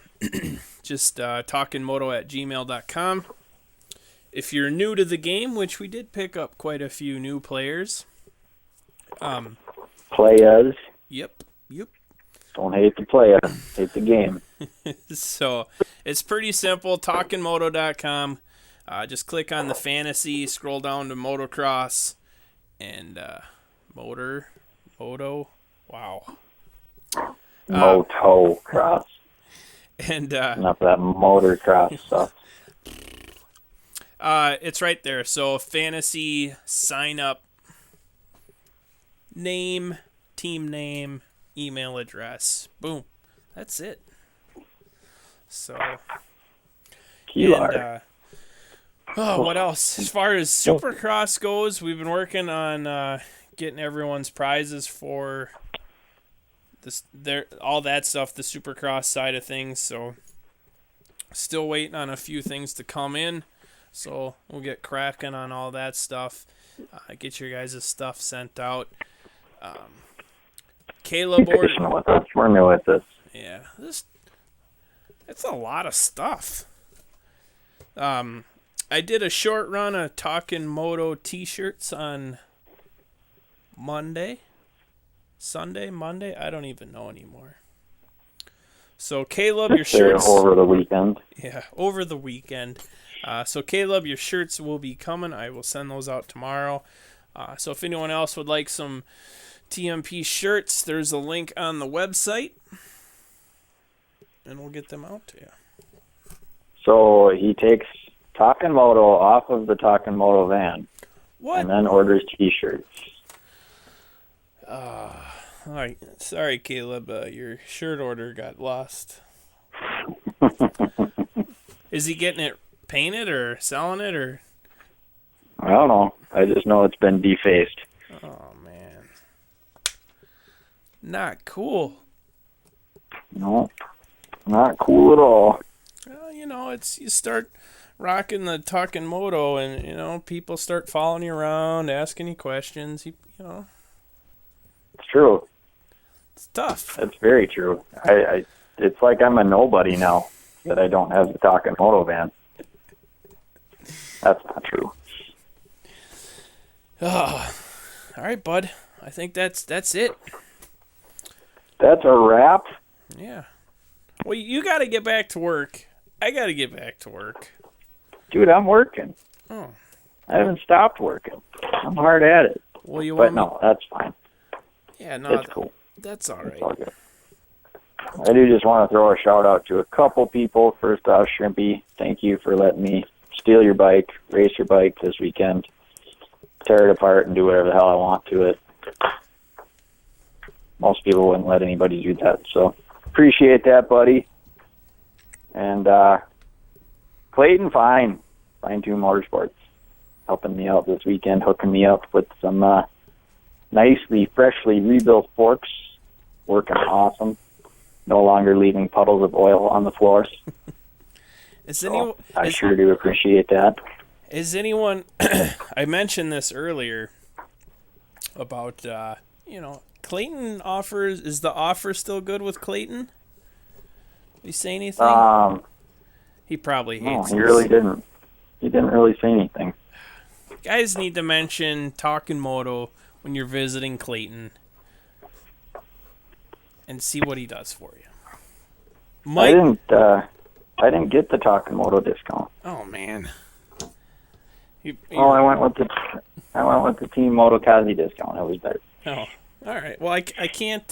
just talkinmoto@gmail.com. If you're new to the game, which we did pick up quite a few new players. Players. Yep. Don't hate the player, hate the game. So it's pretty simple. Talkinmoto.com. Just click on the fantasy, scroll down to motocross, and moto. Wow. Motocross. And enough of that motocross stuff. It's right there. So fantasy, sign up, name, team name, email address. Boom. That's it. So. QR. What else? As far as Supercross goes, we've been working on getting everyone's prizes for all that stuff, the Supercross side of things. So still waiting on a few things to come in. So we'll get cracking on all that stuff. Get your guys' stuff sent out. Caleb ordered. We're new with this. Yeah, it's a lot of stuff. I did a short run of Talkin Moto t-shirts on Monday. I don't even know anymore. So Caleb, your shirts over the weekend. Yeah, over the weekend. So Caleb, your shirts will be coming. I will send those out tomorrow. So if anyone else would like some TMP shirts, there's a link on the website, and we'll get them out to you. So he takes Talkin Moto off of the Talkin Moto van. What? And then orders T-shirts. All right. Sorry, Caleb. Your shirt order got lost. Is he getting it painted or selling it or? I don't know. I just know it's been defaced. Oh man, not cool. No, not cool at all. Well, you start rocking the Talkin Moto, and people start following you around, asking you questions. It's true. It's tough. It's very true. It's like I'm a nobody now that I don't have the Talkin Moto van. That's not true. Oh, all right, bud. I think that's it. That's a wrap. Yeah. Well, you got to get back to work. I got to get back to work. Dude, I'm working. Oh. I haven't stopped working. I'm hard at it. Well, but no, that's fine. Yeah, no, it's cool. That's all right. It's all good. I do just want to throw a shout out to a couple people. First off, Shrimpy, thank you for letting me steal your bike, race your bike this weekend, tear it apart, and do whatever the hell I want to it. Most people wouldn't let anybody do that, so appreciate that, buddy. And Clayton, Fine Tune Motorsports, helping me out this weekend, hooking me up with some nicely, freshly rebuilt forks, working awesome. No longer leaving puddles of oil on the floors. I sure do appreciate that. Is anyone? I mentioned this earlier about Clayton offers. Is the offer still good with Clayton? Did he say anything? He probably hates. No, he really didn't. He didn't really say anything. Guys need to mention Talkin Moto when you're visiting Clayton and see what he does for you. Mike? I didn't get the Talkin Moto discount. Oh man. I went with the Team Moto Kazi discount. It was better. Oh, all right. Well, I can't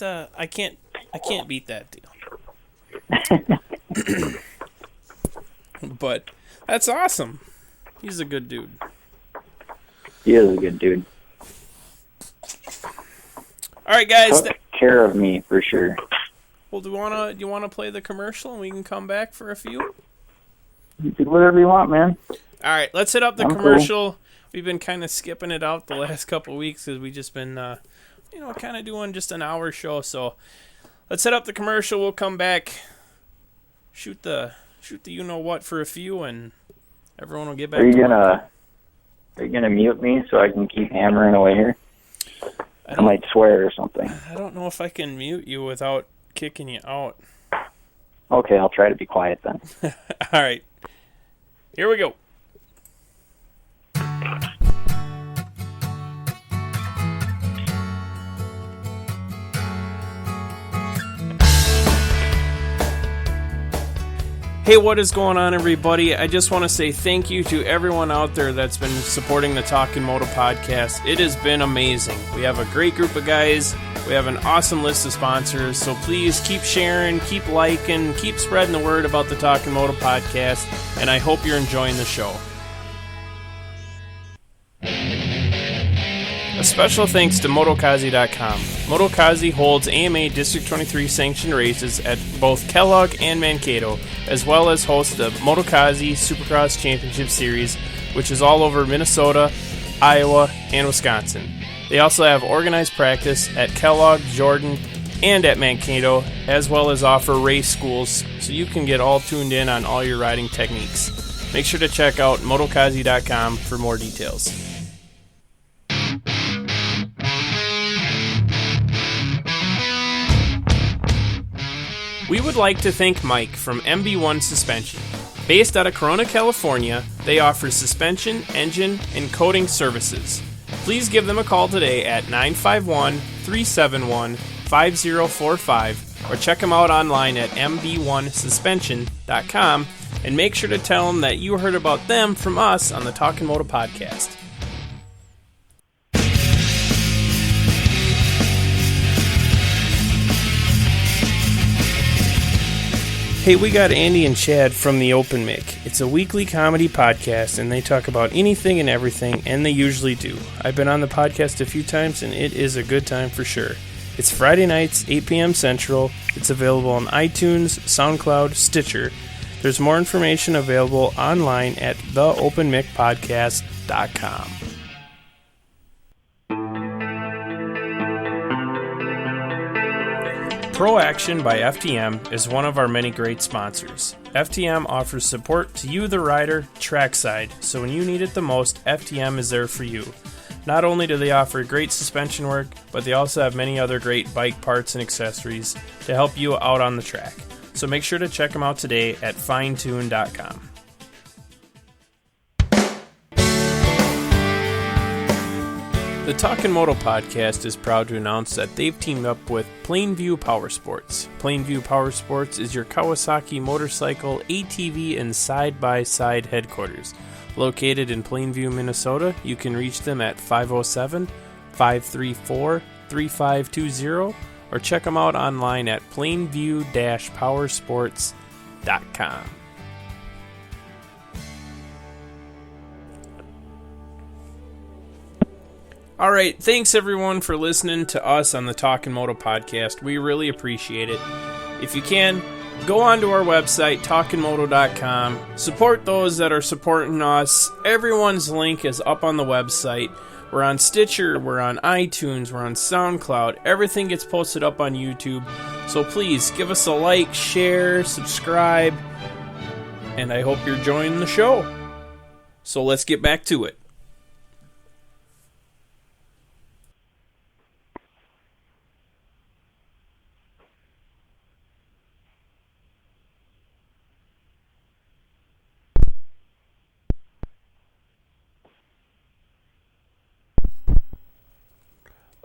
beat that deal. But that's awesome. He's a good dude. He is a good dude. All right, guys. Took care of me for sure. Well, do you wanna play the commercial and we can come back for a few? You do whatever you want, man. All right, let's hit up the commercial. Cool. We've been kind of skipping it out the last couple of weeks because we just been, kind of doing just an hour show. So let's hit up the commercial. We'll come back. Shoot the shoot the you-know-what for a few, and everyone will get back Are you to work. gonna mute me so I can keep hammering away here? I might swear or something. I don't know if I can mute you without kicking you out. Okay, I'll try to be quiet then. All right. Here we go. Hey, what is going on, everybody? I just want to say thank you to everyone out there that's been supporting the Talkin Moto podcast. It has been amazing. We have a great group of guys. We have an awesome list of sponsors. So please keep sharing, keep liking, keep spreading the word about the Talkin Moto podcast. And I hope you're enjoying the show. A special thanks to Motokazi.com. Motokazi holds AMA District 23 sanctioned races at both Kellogg and Mankato, as well as hosts the Motokazi Supercross Championship Series, which is all over Minnesota, Iowa, and Wisconsin. They also have organized practice at Kellogg, Jordan, and at Mankato, as well as offer race schools, so you can get all tuned in on all your riding techniques. Make sure to check out Motokazi.com for more details. We would like to thank Mike from MB1 Suspension. Based out of Corona, California, they offer suspension, engine, and coating services. Please give them a call today at 951-371-5045 or check them out online at mb1suspension.com and make sure to tell them that you heard about them from us on the Talkin Moto podcast. Hey, we got Andy and Chad from The Open Mic. It's a weekly comedy podcast, and they talk about anything and everything, and they usually do. I've been on the podcast a few times, and it is a good time for sure. It's Friday nights, 8 p.m. Central. It's available on iTunes, SoundCloud, Stitcher. There's more information available online at theopenmicpodcast.com. Pro Action by FTM is one of our many great sponsors. FTM offers support to you, the rider, trackside, so when you need it the most, FTM is there for you. Not only do they offer great suspension work, but they also have many other great bike parts and accessories to help you out on the track. So make sure to check them out today at finetune.com. The Talkin Moto podcast is proud to announce that they've teamed up with Plainview Powersports. Plainview Powersports is your Kawasaki motorcycle, ATV, and side-by-side headquarters. Located in Plainview, Minnesota, you can reach them at 507-534-3520 or check them out online at plainview-powersports.com. All right, thanks everyone for listening to us on the Talkin Moto podcast. We really appreciate it. If you can, go on to our website, talkinmoto.com. Support those that are supporting us. Everyone's link is up on the website. We're on Stitcher, we're on iTunes, we're on SoundCloud. Everything gets posted up on YouTube. So please give us a like, share, subscribe, and I hope you're enjoying the show. So let's get back to it.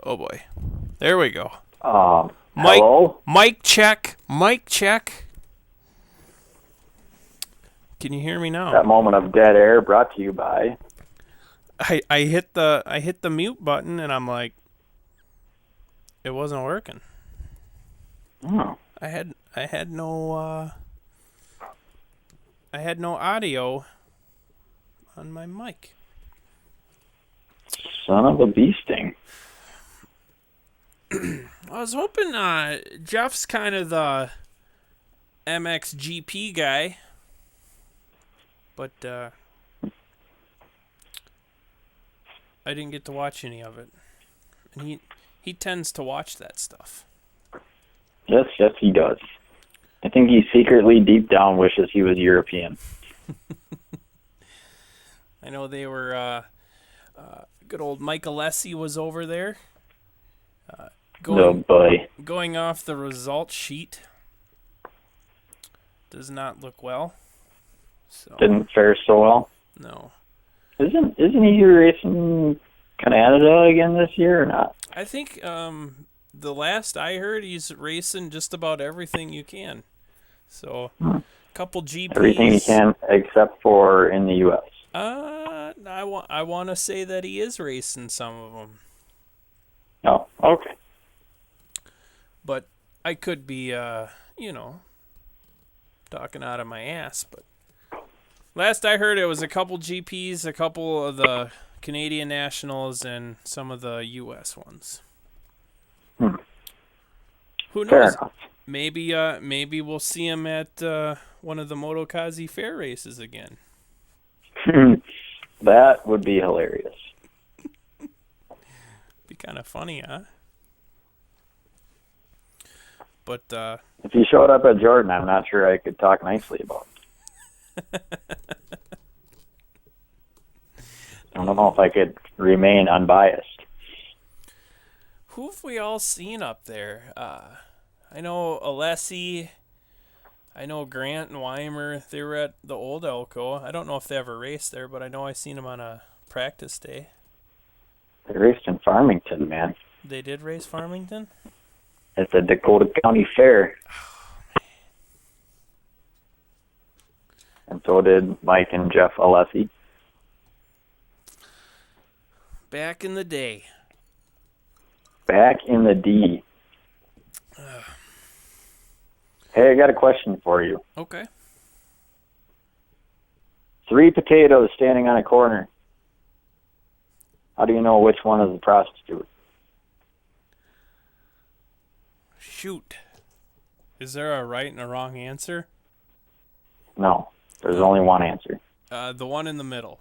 Oh boy. There we go. Hello? Mic check. Mic check. Can you hear me now? That moment of dead air brought to you by... I hit the mute button and I'm like, it wasn't working. Oh. I had no audio on my mic. Son of a bee sting. I was hoping Jeff's kind of the MXGP guy, but I didn't get to watch any of it. And he tends to watch that stuff. Yes, he does. I think he secretly, deep down, wishes he was European. I know they were. Good old Mike Alessi was over there. Going off the result sheet, does not look well. So didn't fare so well. No. Isn't he racing Canada again this year or not? I think the last I heard, he's racing just about everything you can. So, couple GPs. Everything he can except for in the U.S. I want to say that he is racing some of them. Oh, okay. But I could be, talking out of my ass. But last I heard, it was a couple GPs, a couple of the Canadian Nationals, and some of the U.S. ones. Who knows? Fair enough. Maybe we'll see him at one of the Motokazi Fair races again. That would be hilarious. Be kind of funny, huh? But if he showed up at Jordan, I'm not sure I could talk nicely about it. I don't know if I could remain unbiased. Who have we all seen up there? I know Alessi. I know Grant and Weimer. They were at the old Elko. I don't know if they ever raced there, but I know I seen them on a practice day. They raced in Farmington, man. They did race Farmington? At the Dakota County Fair. And so did Mike and Jeff Alessi. Back in the day. Back in the D. Hey, I got a question for you. Okay. 3 potatoes standing on a corner. How do you know which one is a prostitute? Shoot. Is there a right and a wrong answer? No. There's only one answer. The one in the middle.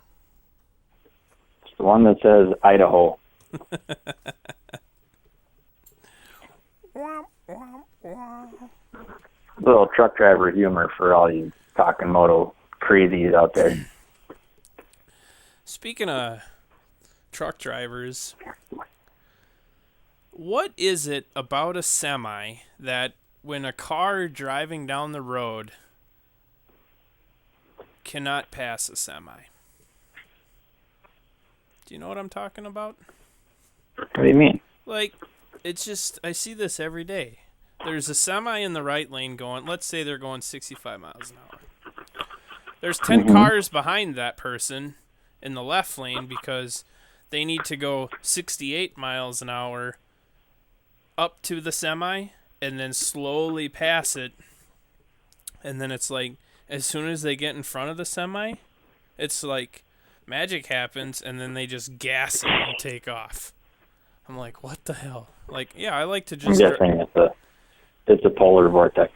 It's the one that says Idaho. Little truck driver humor for all you Talkin Moto crazies out there. Speaking of truck drivers, what is it about a semi that when a car driving down the road cannot pass a semi? Do you know what I'm talking about? What do you mean? Like, it's just, I see this every day. There's a semi in the right lane going, let's say they're going 65 miles an hour. There's 10 cars behind that person in the left lane because they need to go 68 miles an hour up to the semi and then slowly pass it. And then it's like, as soon as they get in front of the semi, it's like magic happens and then they just gas it and take off. I'm like, what the hell? Like, yeah, I like to just... I'm guessing it's a polar vortex.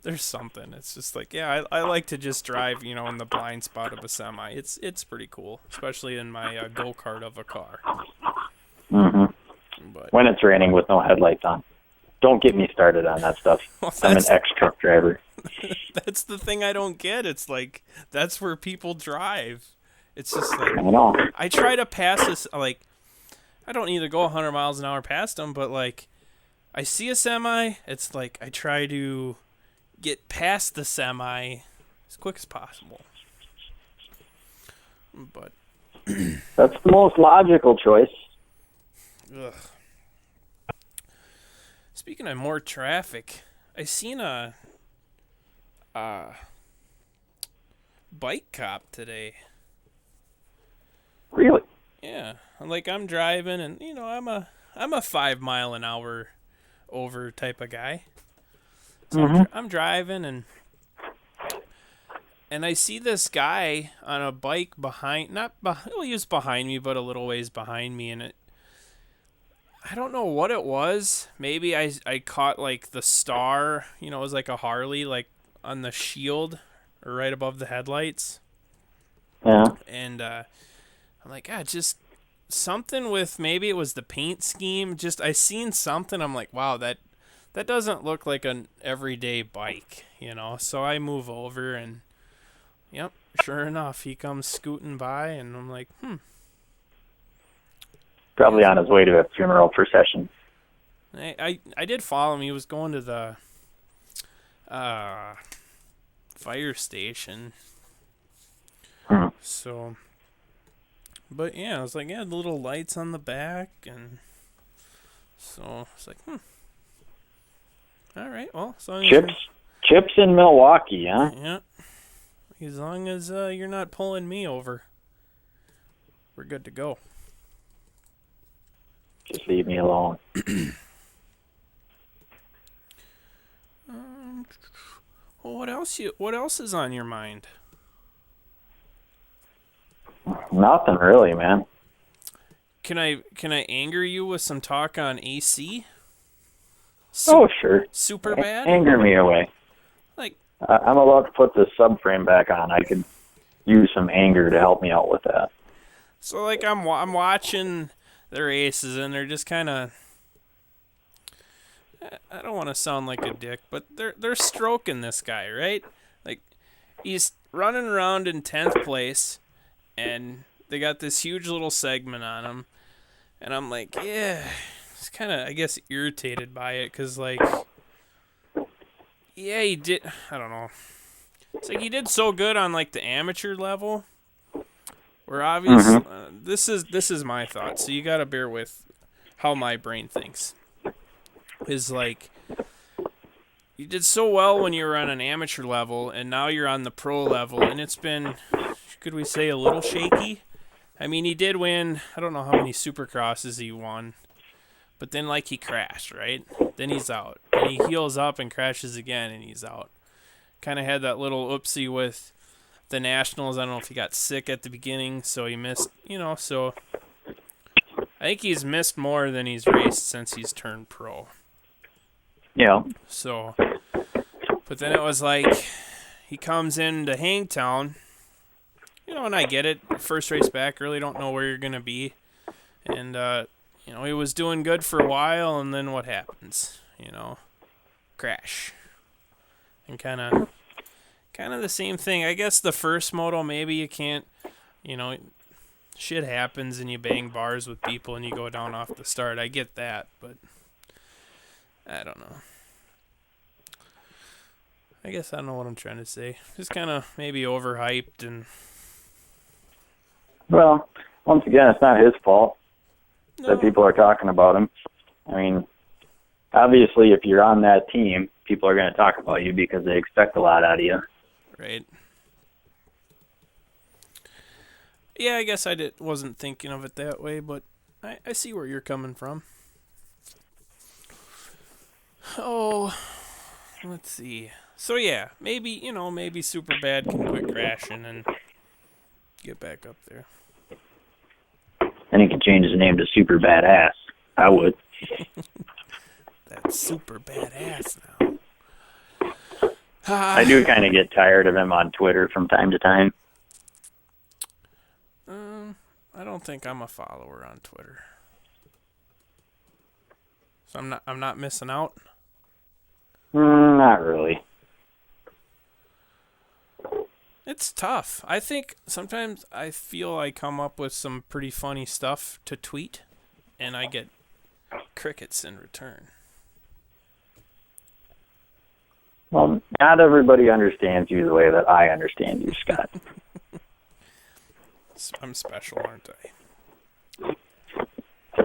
there's something. It's just like, yeah, I like to just drive, in the blind spot of a semi. It's pretty cool, especially in my go-kart of a car. But when it's raining with no headlights on. Don't get me started on that stuff. Well, I'm an ex-truck driver. That's the thing I don't get. It's like, that's where people drive. It's just like, I know. I try to pass this, like, I don't need to go 100 miles an hour past them, but, like, I see a semi, it's like I try to get past the semi as quick as possible. But that's the most logical choice. Ugh. Speaking of more traffic, I seen a bike cop today. Really? Yeah, like I'm driving, and I'm a 5 mile an hour over type of guy. So I'm driving, and I see this guy on a bike he was behind me, but a little ways behind me, and I don't know what it was. Maybe I caught like the star, it was like a Harley, like on the shield or right above the headlights. Yeah. And I'm like, just something with, maybe it was the paint scheme. Just I seen something. I'm like, wow, that doesn't look like an everyday bike, So I move over and, yep, sure enough, he comes scooting by, and I'm like, Probably on his way to a funeral procession. I did follow him. He was going to the fire station. So, but yeah, I was like, the little lights on the back, and so it's like, all right, well, so Chips in Milwaukee, huh? Yeah, as long as you're not pulling me over, we're good to go. Just leave me alone. Well, what else is on your mind? Nothing really, man. Can I anger you with some talk on AC? Oh, sure. Super bad? Anger me away. Like, I'm about to put the subframe back on. I could use some anger to help me out with that. So, like, I'm watching the races, and they're just kind of, I don't want to sound like a dick, but they're stroking this guy, right? Like, he's running around in 10th place, and they got this huge little segment on him, and I'm like, yeah, it's kind of, I guess, irritated by it, because, like, yeah, he did, I don't know. It's like he did so good on, like, the amateur level, where obviously, this is my thought, so you got to bear with how my brain thinks. Is like, you did so well when you were on an amateur level, and now you're on the pro level, and it's been, could we say, a little shaky? I mean, he did win, I don't know how many supercrosses he won, but then, like, he crashed, right? Then he's out. And he heels up and crashes again, and he's out. Kind of had that little oopsie with the Nationals. I don't know if he got sick at the beginning, so he missed, so I think he's missed more than he's raced since he's turned pro. Yeah. So, but then it was like, he comes into Hangtown, and I get it. First race back, really don't know where you're going to be. And, he was doing good for a while, and then what happens? Crash. And kind of the same thing. I guess the first moto, maybe you can't, shit happens and you bang bars with people and you go down off the start. I get that, but I don't know. I guess I don't know what I'm trying to say. Just kind of maybe overhyped and... Well, once again, it's not his fault that people are talking about him. I mean, obviously, if you're on that team, people are going to talk about you because they expect a lot out of you. Right. Yeah, I guess I wasn't thinking of it that way, but I see where you're coming from. Oh, let's see. So yeah, maybe Superbad can quit crashing and get back up there. And he can change his name to Super Badass. I would. That's super badass now. I do kind of get tired of him on Twitter from time to time. I don't think I'm a follower on Twitter, so I'm not missing out. Not really. It's tough. I think sometimes I feel I come up with some pretty funny stuff to tweet, and I get crickets in return. Well, not everybody understands you the way that I understand you, Scott. I'm special, aren't I?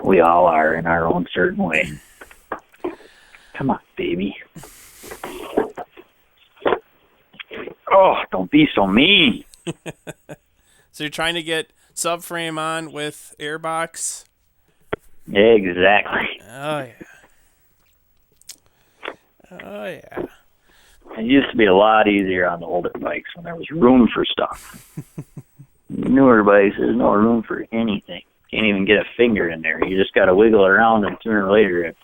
We all are in our own certain way. Come on, baby. Oh, don't be so mean. So you're trying to get subframe on with airbox? Exactly. Oh, yeah. Oh, yeah. It used to be a lot easier on the older bikes when there was room for stuff. Newer bikes, there's no room for anything. Can't even get a finger in there. You just got to wiggle around, and sooner or later it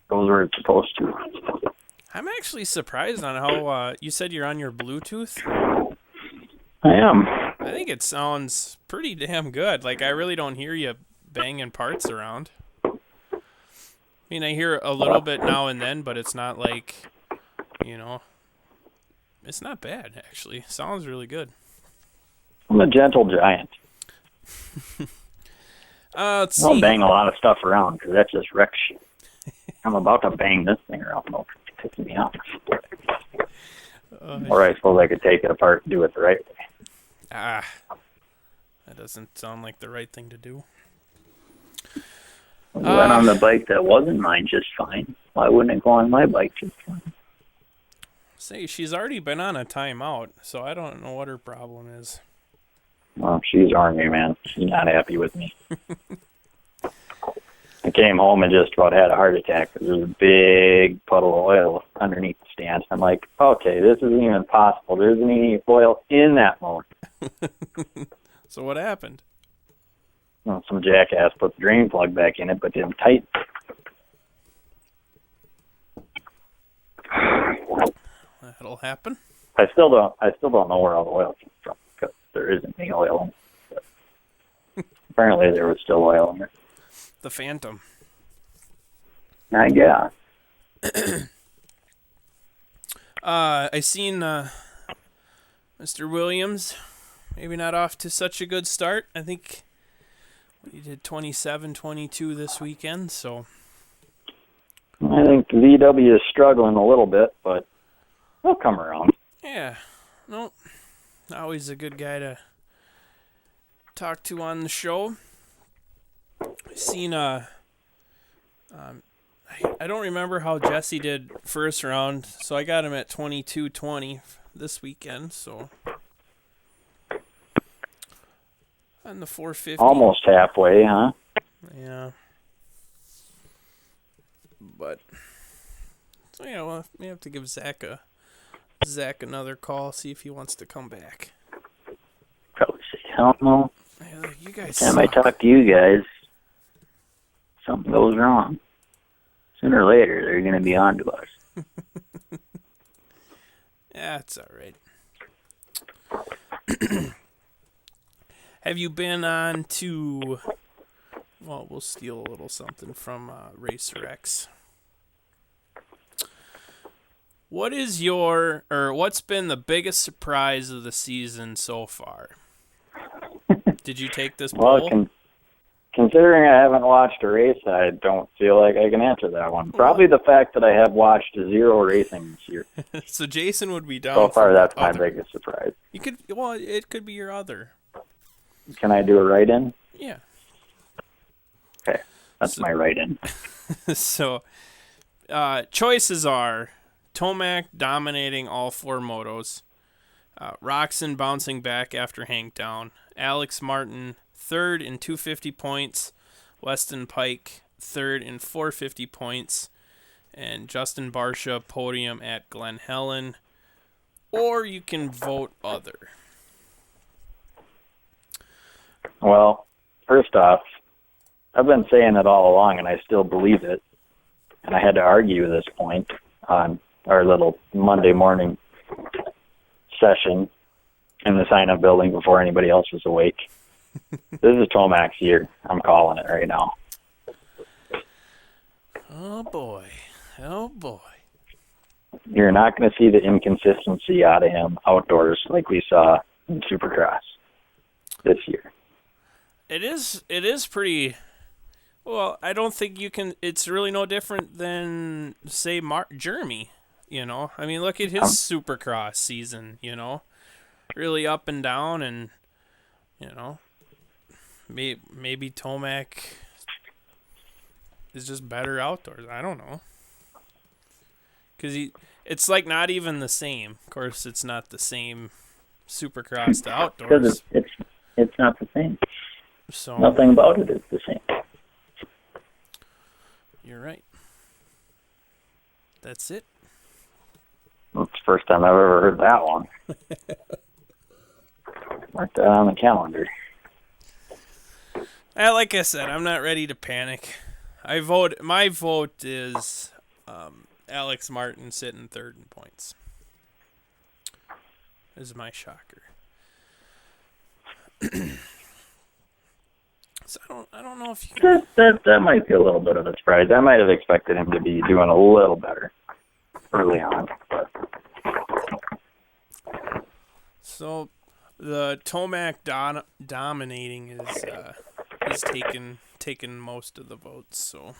goes where it's supposed to. I'm actually surprised on how you said you're on your Bluetooth. I am. I think it sounds pretty damn good. Like, I really don't hear you banging parts around. mean, I hear a little bit now and then, but it's not like, it's not bad, actually. Sounds really good. I'm a gentle giant. Let's see. I don't bang a lot of stuff around because that just wrecks shit. I'm about to bang this thing around. No, it's pissing me off. Or I suppose I could take it apart and do it the right way. That doesn't sound like the right thing to do. I went on the bike that wasn't mine just fine. Why wouldn't it go on my bike just fine? Say, she's already been on a timeout, so I don't know what her problem is. Well, she's Army, man. She's not happy with me. I came home and just about had a heart attack because there was a big puddle of oil underneath the stand. I'm like, okay, this isn't even possible. There isn't any oil in that motor. So what happened? Well, some jackass put the drain plug back in it, but didn't tighten. That'll happen. I still don't know where all the oil came from because there isn't any oil in it. But apparently, there was still oil in it. The Phantom. I guess. I seen Mr. Williams. Maybe not off to such a good start. I think he did 27-22 this weekend. So I think VW is struggling a little bit, but they'll come around. yeah, no, always a good guy to talk to on the show. I seen I don't remember how Jesse did first round, so I got him at 22-20 this weekend. So on the 450, Almost halfway, huh? yeah. But so yeah, well, we have to give Zach another call, see if he wants to come back. Probably say, hell no. Yeah, you guys. Time I talk to you guys, something goes wrong. Sooner or later, they're going to be on to us. Yeah, it's all right. Have you been on to... Well, we'll steal a little something from Racer X. What's been the biggest surprise of the season so far? Did you take this poll? Well, considering I haven't watched a race, I don't feel like I can answer that one. Probably the fact that I have watched 0 racing this year. So Jason would be down. So far, that's my other. biggest surprise. It could be your other. Can I do a write-in? Yeah. Okay, that's my write-in. So, choices are Tomac dominating all 4 motos, Roxon bouncing back after Hankdown, Alex Martin 3rd in 250 points, Weston Pike 3rd in 450 points, and Justin Barsha podium at Glen Helen, or you can vote other. Well, first off, I've been saying it all along, and I still believe it. And I had to argue this point on our little Monday morning session in the sign-up building before anybody else was awake. This is Tomac's year. I'm calling it right now. Oh, boy. Oh, boy. You're not going to see the inconsistency out of him outdoors like we saw in Supercross this year. It is pretty... Well, I don't think you can... It's really no different than, say, Jeremy, you know? I mean, look at his Supercross season, you know? Really up and down, and, you know, maybe Tomac is just better outdoors. I don't know. Because it's like not even the same. Of course, it's not the same Supercross to outdoors. Because it's not the same. So nothing about it is the same. You're right. That's it. That's the first time I've ever heard that one. Mark that on the calendar. Like I said, I'm not ready to panic. My vote is Alex Martin sitting 3rd in points. This is my shocker. So I don't know if you can... That might be a little bit of a surprise. I might have expected him to be doing a little better early on. But. So the Tomac dominating is taken most of the votes. So,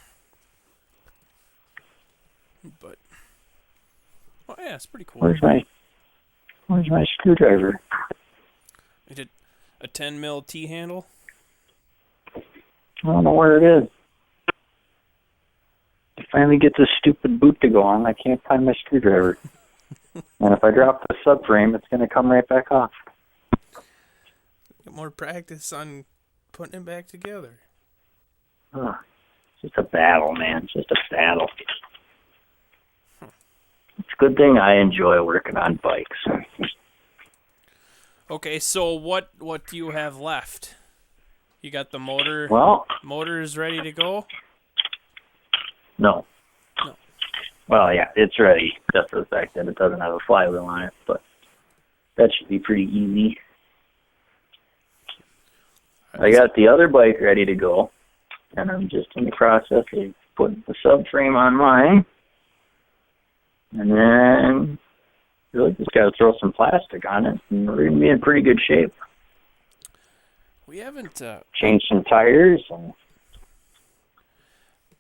but oh yeah, it's pretty cool. Where's my screwdriver? I did a 10 mil T handle. I don't know where it is. I finally get this stupid boot to go on. I can't find my screwdriver. And if I drop the subframe, it's going to come right back off. Get more practice on putting it back together. It's just a battle, man. It's just a battle. It's a good thing I enjoy working on bikes. Okay, so what do you have left? You got the motor. Well, motor is ready to go? No. Well, yeah, it's ready, except for the fact that it doesn't have a flywheel on it, but that should be pretty easy. I got the other bike ready to go, and I'm just in the process of putting the subframe on mine. And then really just got to throw some plastic on it, and we're going to be in pretty good shape. We haven't... Changed some tires. And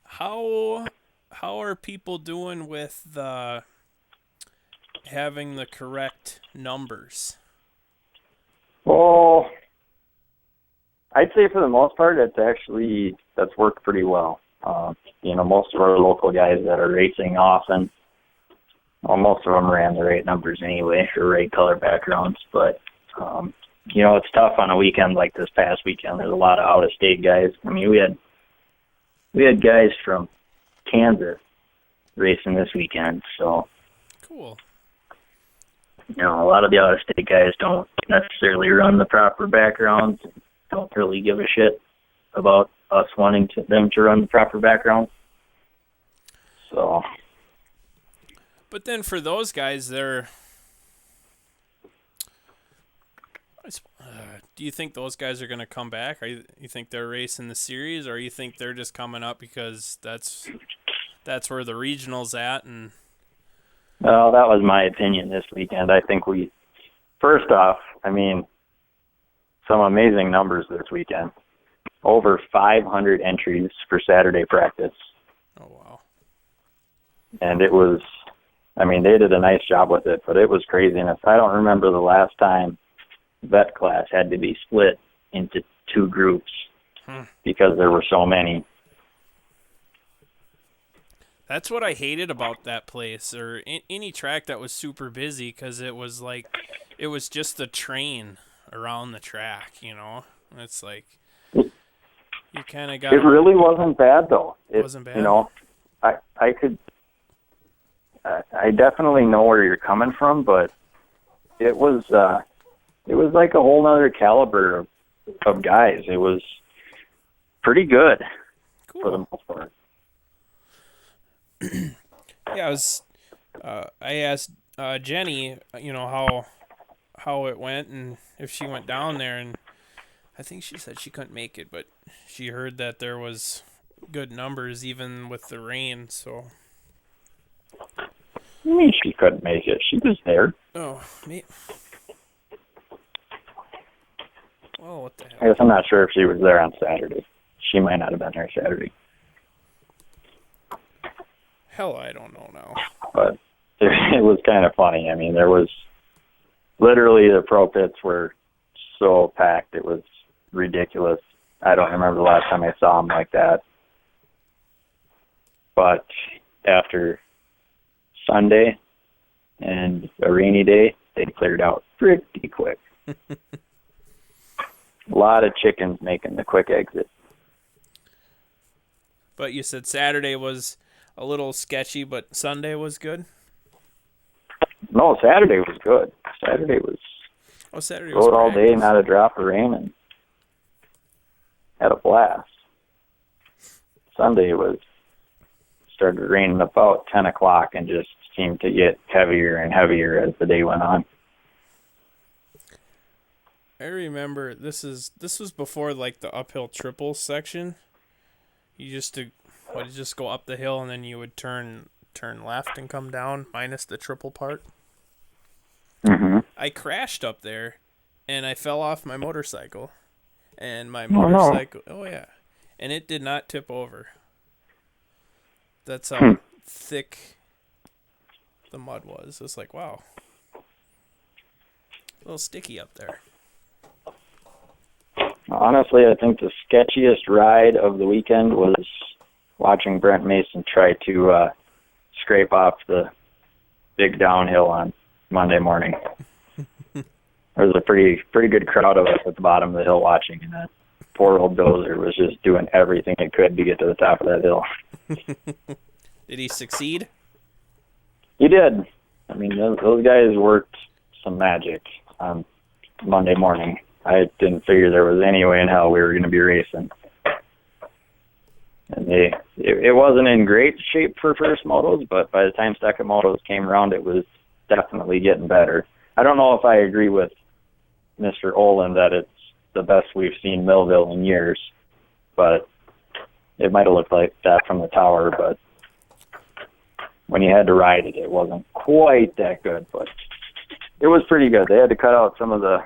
How are people doing with having the correct numbers? Well, I'd say for the most part, that's worked pretty well. Most of our local guys that are racing often, most of them ran the right numbers anyway, or right color backgrounds. But, it's tough on a weekend like this past weekend. There's a lot of out-of-state guys. I mean, we had guys from Kansas racing this weekend, so cool. A lot of the out-of-state guys don't necessarily run the proper backgrounds, don't really give a shit about us wanting them to run the proper backgrounds. So, but then for those guys, do you think those guys are going to come back? You think they're racing the series, or you think they're just coming up because that's where the regional's at? And well, that was my opinion this weekend. I think first off, some amazing numbers this weekend. Over 500 entries for Saturday practice. Oh, wow. And it was, they did a nice job with it, but it was craziness. I don't remember the last time vet class had to be split into two groups because there were so many. That's what I hated about that place, or any track that was super busy, because it was just the train around the track, It's like you kind of got. It really wasn't bad though. It wasn't bad. I definitely know where you're coming from, but it was like a whole other caliber of guys. It was pretty good. Cool. For the most part. Yeah, I asked Jenny, how it went and if she went down there, and I think she said she couldn't make it, but she heard that there was good numbers even with the rain. So. I mean, she couldn't make it. She was there. Oh, me. Well, what the hell? I guess I'm not sure if she was there on Saturday. She might not have been there Saturday. Hell, I don't know now. But it was kind of funny. There was literally the pro pits were so packed. It was ridiculous. I don't remember the last time I saw them like that. But after Sunday and a rainy day, they cleared out pretty quick. A lot of chickens making the quick exit. But you said Saturday was a little sketchy, but Sunday was good? No, Saturday was good. Saturday was rode all day, not a drop of rain, and had a blast. Sunday started raining about 10 o'clock and just seemed to get heavier and heavier as the day went on. I remember this was before like the uphill triple section. You would just go up the hill and then you would turn left and come down minus the triple part. Mm-hmm. I crashed up there and I fell off my motorcycle. And my motorcycle, oh yeah, and it did not tip over. That's how thick the mud was. It's like, wow. A little sticky up there. Honestly, I think the sketchiest ride of the weekend was watching Brent Mason try to scrape off the big downhill on Monday morning. There was a pretty good crowd of us at the bottom of the hill watching, and that poor old dozer was just doing everything it could to get to the top of that hill. Did he succeed? He did. I mean, those guys worked some magic on Monday morning. I didn't figure there was any way in hell we were going to be racing. And it wasn't in great shape for first motos, but by the time second motos came around, it was definitely getting better. I don't know if I agree with Mr. Olin that it's the best we've seen Millville in years, but it might have looked like that from the tower, but when you had to ride it, it wasn't quite that good, but it was pretty good. They had to cut out some of the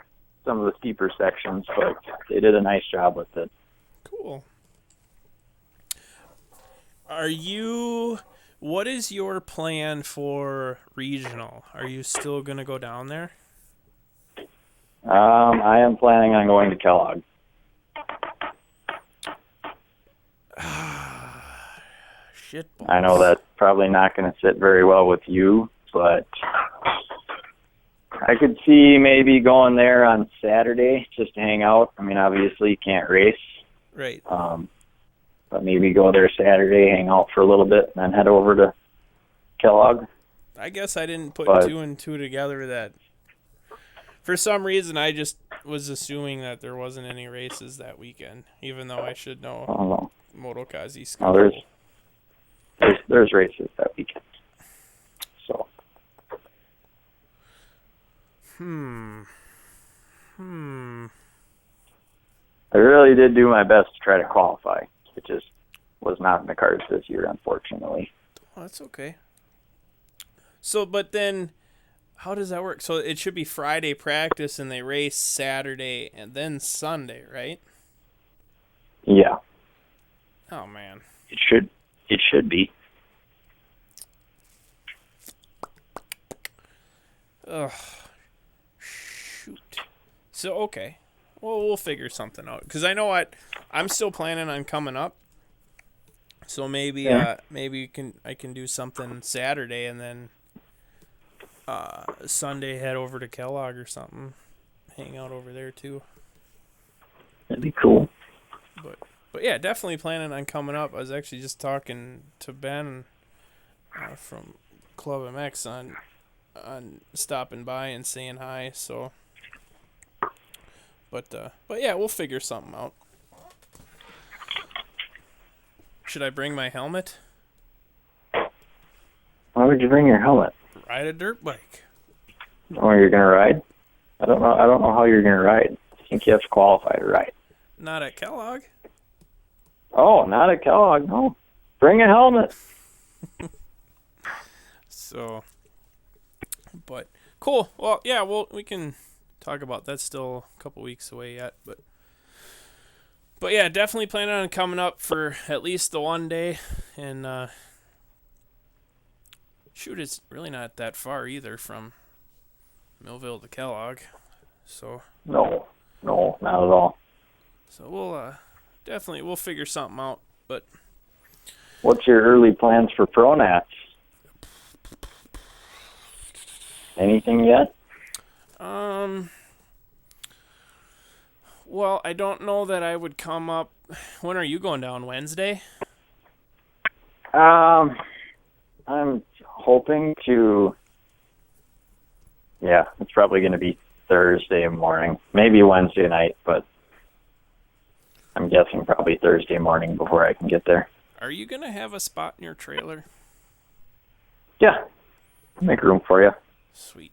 steeper sections, but they did a nice job with it. Cool. What is your plan for regional? Are you still going to go down there? I am planning on going to Kellogg. Shit balls. I know that's probably not going to sit very well with you, but I could see maybe going there on Saturday just to hang out. I mean, obviously you can't race. Right. But maybe go there Saturday, hang out for a little bit, and then head over to Kellogg. I guess I didn't put two and two together that for some reason I just was assuming that there wasn't any races that weekend, even though I should know Motokazi's schedule. There's races that weekend. So. I really did do my best to try to qualify. It just was not in the cards this year, unfortunately. Oh, that's okay. So, but then, how does that work? So it should be Friday practice, and they race Saturday and then Sunday, right? Yeah. Oh man. It should be. Ugh. Shoot. So okay. Well, we'll figure something out. Because I know I'm still planning on coming up. So maybe I can do something Saturday and then Sunday head over to Kellogg or something. Hang out over there too. That'd be cool. But yeah, definitely planning on coming up. I was actually just talking to Ben from Club MX on stopping by and saying hi. So. But yeah, we'll figure something out. Should I bring my helmet? Why would you bring your helmet? Ride a dirt bike. Oh, you're gonna ride? I don't know how you're gonna ride. I think you have to qualify to ride. Not at Kellogg. Oh, not at Kellogg. No, bring a helmet. So, but cool. Well, yeah. We can talk about that. Still a couple weeks away yet, but yeah, definitely planning on coming up for at least the one day. And shoot, it's really not that far either from Millville to Kellogg. So No, not at all. So we'll figure something out. But what's your early plans for Pronats? Anything yet? Well, I don't know that I would come up. When are you going down? Wednesday? I'm hoping to. Yeah, it's probably going to be Thursday morning, maybe Wednesday night, but I'm guessing probably Thursday morning before I can get there. Are you going to have a spot in your trailer? Yeah, I'll make room for you. Sweet.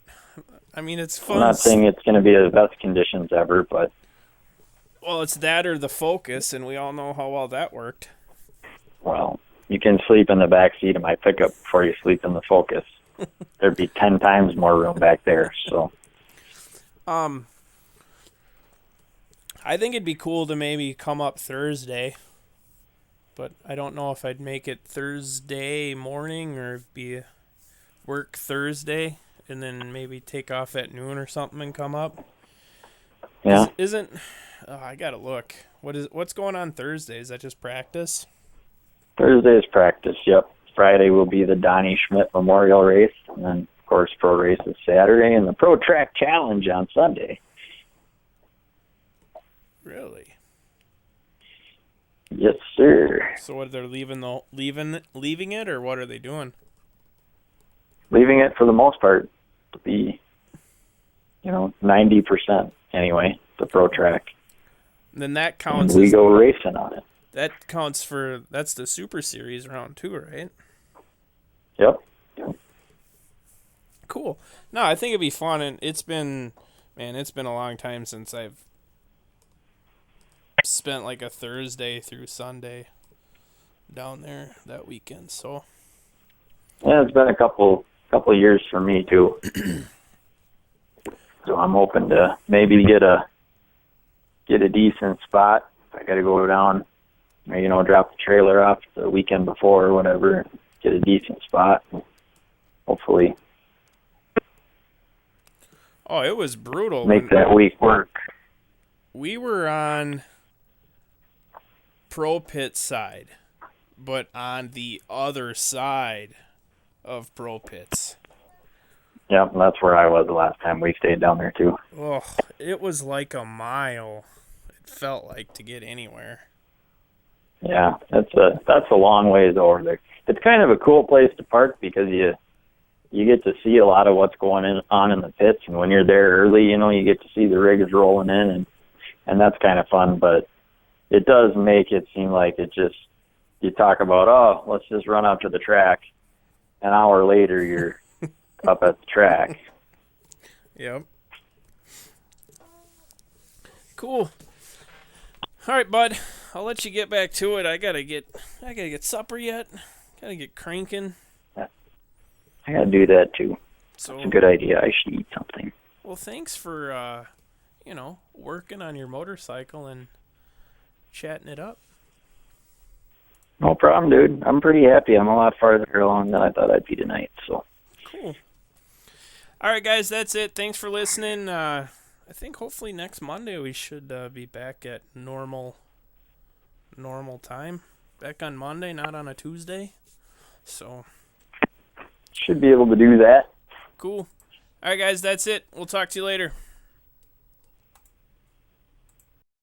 I mean, it's fun. I'm not saying it's going to be the best conditions ever, but Well, it's that or the Focus, and we all know how well that worked. well, you can sleep in the back seat of my pickup before you sleep in the Focus. There'd be 10 times more room back there. So, I think it'd be cool to maybe come up Thursday, but I don't know if I'd make it Thursday morning or be work Thursday and then maybe take off at noon or something and come up. yeah. I gotta look. What's going on Thursday? Is that just practice? Thursday is practice, yep. Friday will be the Donnie Schmidt Memorial Race, and then, of course, Pro Race is Saturday, and the Pro Track Challenge on Sunday. Really? Yes, sir. So what, they're leaving it, or what are they doing? Leaving it for the most part to be, 90% anyway, the Pro Track. Then that And counts. we go racing on it. That counts that's the Super Series round 2, right? Yep. Cool. No, I think it'd be fun, and it's been a long time since I've spent like a Thursday through Sunday down there that weekend. So Yeah, it's been a couple years for me too. So I'm hoping to maybe get a decent spot. I got to go down, or, drop the trailer off the weekend before or whatever. Get a decent spot. Hopefully, it was brutal. make that week work. We were on Pro Pit side, but on the other side of Pro Pits. Yeah, that's where I was the last time we stayed down there too. Oh, it was like a mile. It felt like to get anywhere. Yeah, that's a long ways over there. It's kind of a cool place to park because you get to see a lot of what's going on in the pits, and when you're there early, you get to see the rigs rolling in, and that's kind of fun. But it does make it seem like you talk about, let's just run out to the track. An hour later, you're up at the track. Yep. Cool. All right, bud. I'll let you get back to it. I gotta get supper yet. Gotta get cranking. I gotta do that too. So It's a good idea. I should eat something. well, thanks for working on your motorcycle and chatting it up. No problem, dude. I'm pretty happy. I'm a lot farther along than I thought I'd be tonight. So Cool. All right, guys, that's it. Thanks for listening. I think hopefully next Monday we should be back at normal time. Back on Monday, not on a Tuesday. So should be able to do that. cool. All right, guys, that's it. We'll talk to you later.